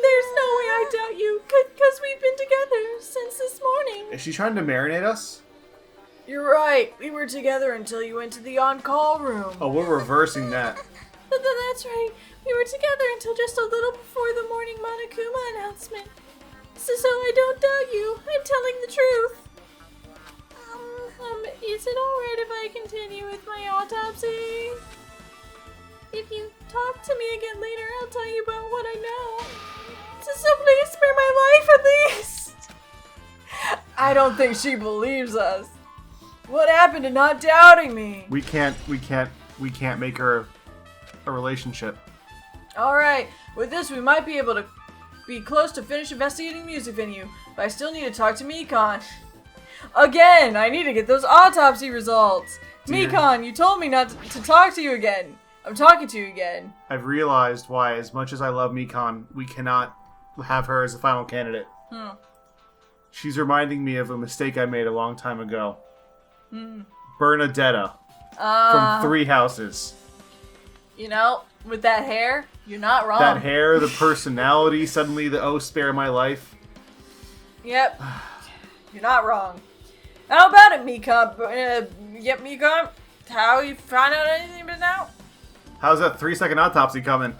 There's no way I doubt you, because we've been together since this morning. Is she trying to marinate us? You're right. We were together until you went to the on-call room. Oh, we're reversing that. That's right. We were together until just a little before the morning Monokuma announcement. So I don't doubt you. I'm telling the truth. Is it alright if I continue with my autopsy? If you talk to me again later, I'll tell you about what I know. So please spare my life at least. I don't think she believes us. What happened to not doubting me? We can't make her a relationship. Alright, with this we might be able to be close to finish investigating the music venue, but I still need to talk to Mikon. Again, I need to get those autopsy results. Dear. Mikon, you told me not to talk to you again. I'm talking to you again. I've realized why, as much as I love Mikon, we cannot have her as the final candidate. She's reminding me of a mistake I made a long time ago. Bernadetta from Three Houses. You know, with that hair, you're not wrong. That hair, the personality, suddenly the oh, spare my life. Yep. You're not wrong. How about it, Mikon? Yep, Mikon? How you found out anything but now? How's that 3-second autopsy coming? To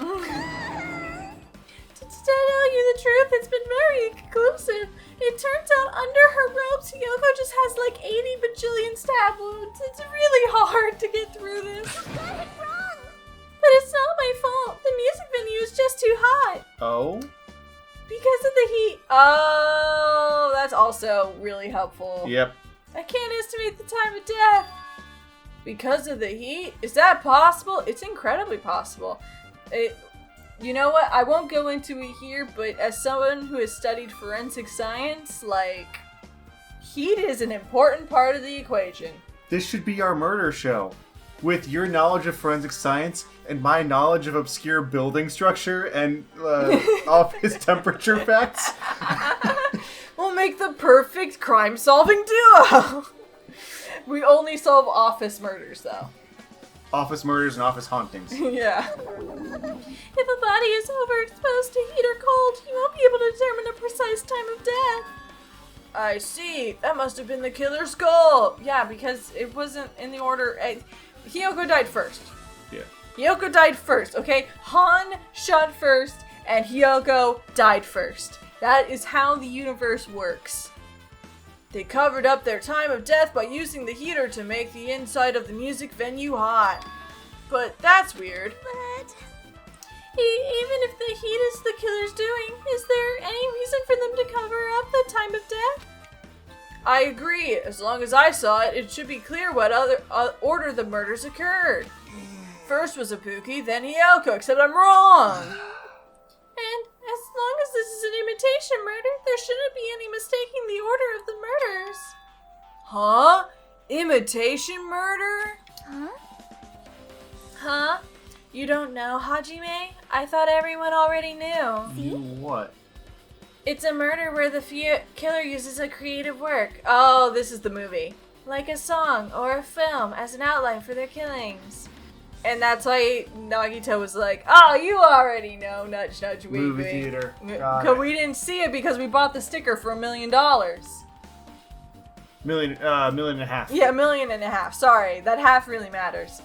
tell you the truth, it's been very conclusive. It turns out under her robes, Hiyoko just has like 80 bajillion stab wounds. It's really hard to get through this. You got it wrong. But it's not my fault. The music venue is just too hot. Oh? Because of the heat. Oh, that's also really helpful. Yep. I can't estimate the time of death. Because of the heat? Is that possible? It's incredibly possible. You know what? I won't go into it here, but as someone who has studied forensic science, like, heat is an important part of the equation. This should be our murder show. With your knowledge of forensic science and my knowledge of obscure building structure and office temperature facts. We'll make the perfect crime-solving duo! We only solve office murders, though. Office murders and office hauntings. Yeah. If a body is overexposed to heat or cold, you won't be able to determine a precise time of death. I see. That must have been the killer's skull. Yeah, because it wasn't in the order. Hiyoko died first. Yeah. Hiyoko died first, okay? Han shot first, and Hiyoko died first. That is how the universe works. They covered up their time of death by using the heater to make the inside of the music venue hot. But that's weird. But Even if the heat is the killer's doing, is there any reason for them to cover up the time of death? I agree. As long as I saw it, it should be clear what other order the murders occurred. First was Ibuki, then Hiyoko, except I'm wrong. And as long as this is an imitation murder, there shouldn't be any mistaking the order of the murders. Huh? Imitation murder? Huh? You don't know, Hajime? I thought everyone already knew. You what? It's a murder where the killer uses a creative work, Oh, this is the movie. like a song or a film, as an outline for their killings. And that's why Nagito was like, oh, you already know, nudge, nudge, wink, Movie wink. theater. Got Because it. we didn't see it because we bought the sticker for $1 million. Million and a half. Yeah, $1.5 million. Sorry, that half really matters.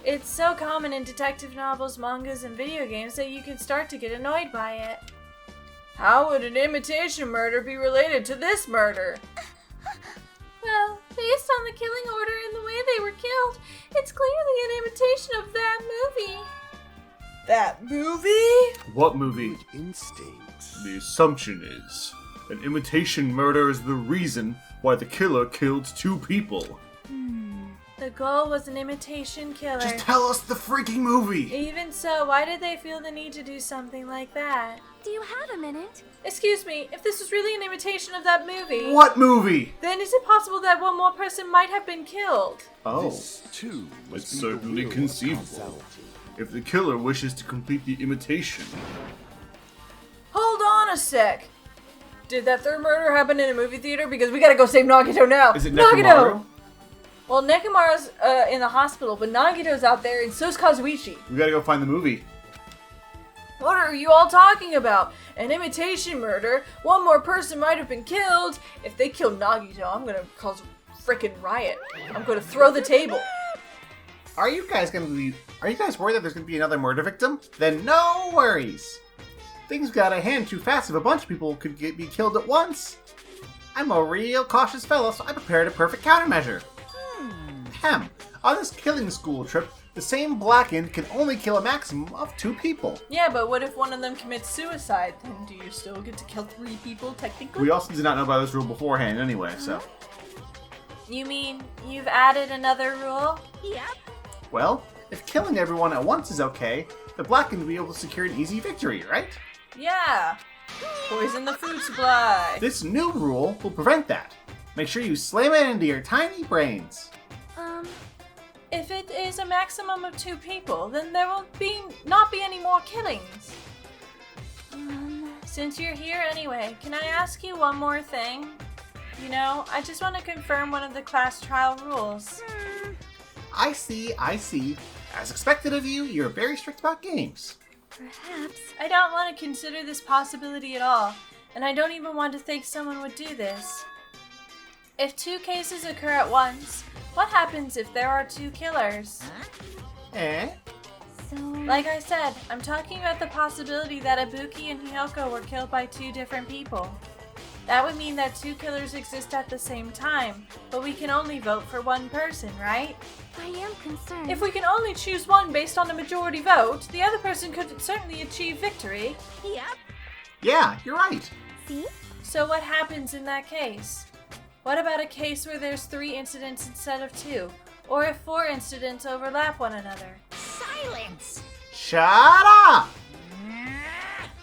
It's so common in detective novels, mangas, and video games that you can start to get annoyed by it. How would an imitation murder be related to this murder? Well, based on the killing order and the way they were killed, it's clearly an imitation of that movie. That movie? What movie? Instincts. The assumption is an imitation murder is the reason why the killer killed 2 people. The goal was an imitation killer. Just tell us the freaking movie! Even so, why did they feel the need to do something like that? Do you have a minute? Excuse me, if this was really an imitation of that movie... What movie? Then is it possible that one more person might have been killed? Oh, This, too, must it's be the certainly will of conceivable. causality. If the killer wishes to complete the imitation. Hold on a sec. Did that third murder happen in a movie theater? Because we gotta go save Nagito now. Is it Nekomaru? Well, Nekomaru's in the hospital, but Nagito's out there, and so's Kazuichi. We gotta go find the movie. What are you all talking about? An imitation murder? One more person might have been killed. If they kill Nagito, I'm gonna cause a frickin' riot. I'm gonna throw the table. Are you guys worried that there's gonna be another murder victim? Then no worries. Things got a hand too fast if a bunch of people could be killed at once. I'm a real cautious fellow, so I prepared a perfect countermeasure. Ahem. On this killing school trip, the same blackened can only kill a maximum of 2 people. Yeah, but what if one of them commits suicide? Then do you still get to kill 3 people, technically? We also did not know about this rule beforehand anyway, so. You mean you've added another rule? Yep. Well, if killing everyone at once is okay, the blackened will be able to secure an easy victory, right? Yeah. Poison the food supply. This new rule will prevent that. Make sure you slam it into your tiny brains. If it is a maximum of 2 people, then there will not be any more killings. Since you're here anyway, can I ask you one more thing? You know, I just want to confirm one of the class trial rules. I see. As expected of you, you're very strict about games. Perhaps. I don't want to consider this possibility at all, and I don't even want to think someone would do this. If 2 cases occur at once, what happens if there are 2 killers? Eh? So. Like I said, I'm talking about the possibility that Ibuki and Hiyoko were killed by 2 different people. That would mean that 2 killers exist at the same time, but we can only vote for 1 person, right? I am concerned. If we can only choose one based on a majority vote, the other person could certainly achieve victory. Yep. Yeah, you're right. See? So what happens in that case? What about a case where there's 3 incidents instead of 2? Or if 4 incidents overlap one another? Silence! Shut up!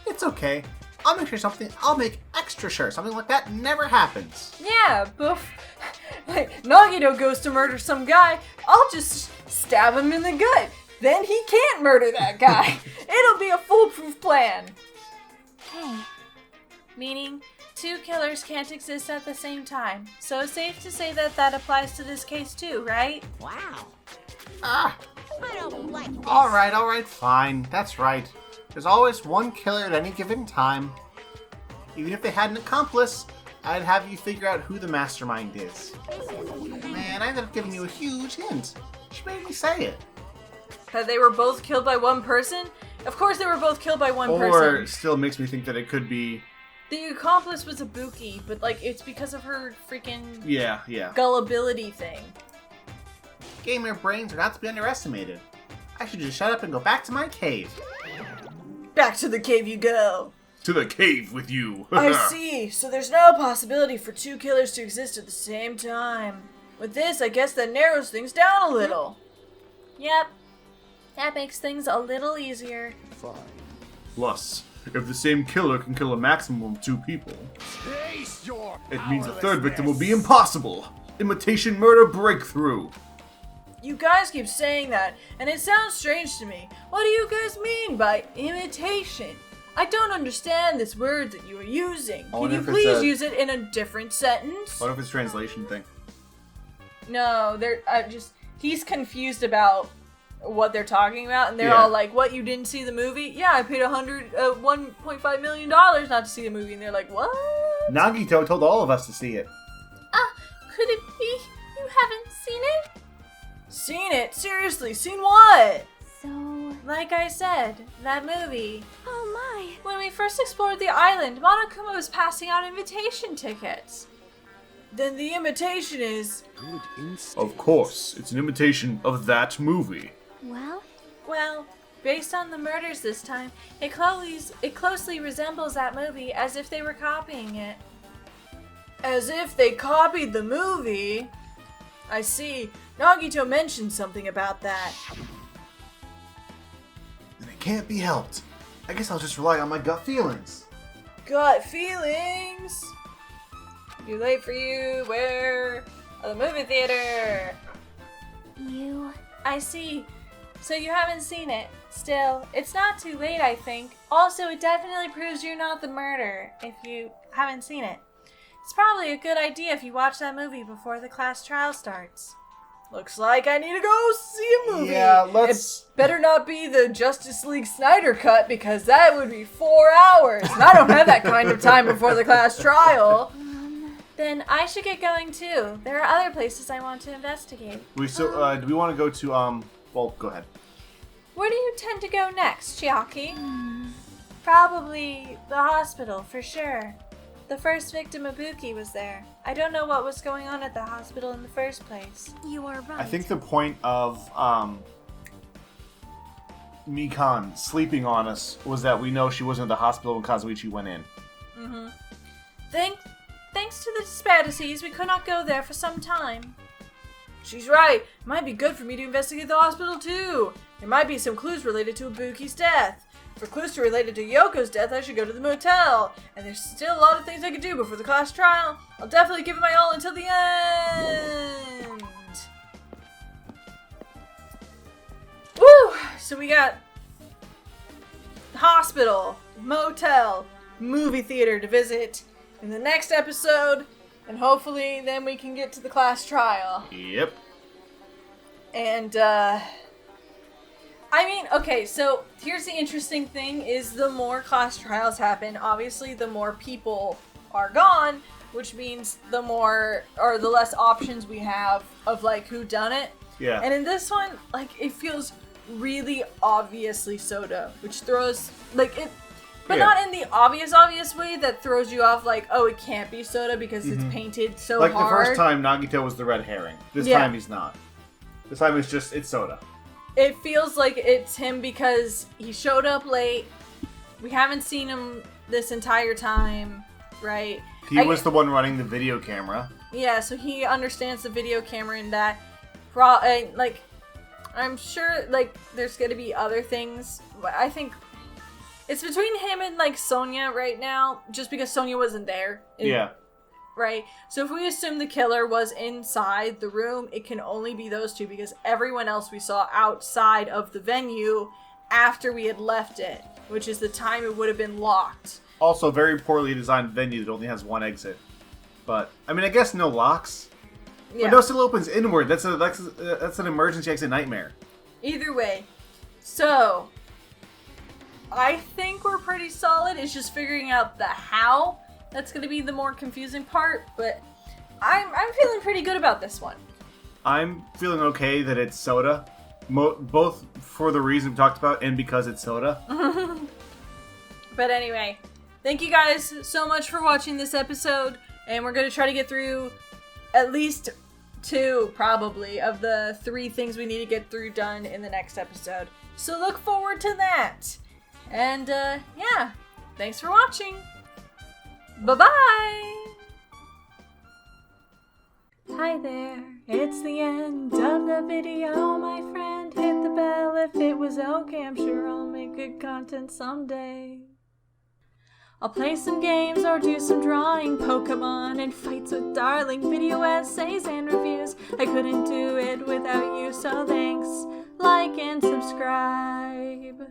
It's okay. I'll make extra sure something like that never happens. Yeah, boof. Like, Nagito goes to murder some guy, I'll just stab him in the gut. Then he can't murder that guy. It'll be a foolproof plan. Hey. Meaning, 2 killers can't exist at the same time. So it's safe to say that that applies to this case too, right? Wow. Ah, I don't like this. alright, fine. That's right. There's always 1 killer at any given time. Even if they had an accomplice, I'd have you figure out who the mastermind is. Man, I ended up giving you a huge hint. She made me say it. That they were both killed by one person? Of course they were both killed by one Or person. still makes me think that it could be... The accomplice was Ibuki, but like it's because of her freaking Yeah. gullibility thing. Gamer brains are not to be underestimated. I should just shut up and go back to my cave. Back to the cave you go. To the cave with you. I see. So there's no possibility for 2 killers to exist at the same time. With this, I guess that narrows things down a little. Yep. That makes things a little easier. Fine. Plus, if the same killer can kill a maximum of 2 people, Taste your it means a third victim will be impossible. Imitation murder breakthrough. You guys keep saying that, and it sounds strange to me. What do you guys mean by imitation? I don't understand this word that you are using. I Can wonder you if it's please a- use it in a different sentence? What if it's a translation thing? No, he's confused about what they're talking about, and they're Yeah. all like, "What? You didn't see the movie? Yeah, I paid $1.5 million not to see the movie," and they're like, "What?" Nagito told all of us to see it. Could it be you haven't seen it? Seen it? Seriously, seen what? So. Like I said, that movie. Oh my. When we first explored the island, Monokuma was passing out invitation tickets. Then the imitation is... Good instinct. Of course, it's an imitation of that movie. Well, Well, based on the murders this time, it closely resembles that movie as if they were copying it. As if they copied the movie. I see. Nagito mentioned something about that. And it can't be helped. I guess I'll just rely on my gut feelings. Gut feelings. Too late for you. Where? At the movie theater. You. I see. So you haven't seen it. Still, it's not too late, I think. Also, it definitely proves you're not the murderer if you haven't seen it. It's probably a good idea if you watch that movie before the class trial starts. Looks like I need to go see a movie. Yeah, let's... It better not be the Justice League Snyder cut, because that would be 4 hours. And I don't have that kind of time before the class trial. Then I should get going too. There are other places I want to investigate. Do we want to go to, well, go ahead. Where do you tend to go next, Chiaki? Probably the hospital, for sure. The first victim, Ibuki, was there. I don't know what was going on at the hospital in the first place. You are right. I think the point of, Mikan sleeping on us was that we know she wasn't at the hospital when Kazuichi went in. Thanks to the disparities, we could not go there for some time. She's right. It might be good for me to investigate the hospital too. There might be some clues related to Ibuki's death. For clues related to Yoko's death, I should go to the motel. And there's still a lot of things I could do before the class trial. I'll definitely give it my all until the end. Woo! So we got hospital, motel, movie theater to visit in the next episode. And hopefully then we can get to the class trial. Yep. And, I mean, okay, so here's the interesting thing is the more class trials happen, obviously the more people are gone, which means the more, or the less options we have of, like, who done it. Yeah. And in this one, like, it feels really obviously Soda, which throws, like, it, but Yeah. not in the obvious way that throws you off, like, oh, it can't be Soda because it's painted so Like hard. the first time, Nagito was the red herring. This Yeah. time he's not. This time it's Soda. It feels like it's him because he showed up late. We haven't seen him this entire time, right? He was the one running the video camera. Yeah, so he understands the video camera and that. Like, I'm sure, like, there's gonna be other things. I think it's between him and, like, Sonia right now, just because Sonia wasn't there. Yeah. Right? So if we assume the killer was inside the room, it can only be those two because everyone else we saw outside of the venue after we had left it, which is the time it would have been locked. Also, very poorly designed venue that only has one exit. But, I mean, I guess no locks. Yeah. Window still opens inward. That's an emergency exit nightmare. Either way. So, I think we're pretty solid. It's just figuring out the how. That's going to be the more confusing part, but I'm feeling pretty good about this one. I'm feeling okay that it's Soda. Both for the reason we talked about and because it's Soda. But anyway, thank you guys so much for watching this episode, and we're going to try to get through at least 2, probably, of the 3 things we need to get through done in the next episode. So look forward to that. And, yeah, thanks for watching. Bye-bye! Hi there, it's the end of the video, my friend. Hit the bell if it was okay, I'm sure I'll make good content someday. I'll play some games or do some drawing, Pokemon and fights with darling, video essays and reviews. I couldn't do it without you, so thanks, like and subscribe.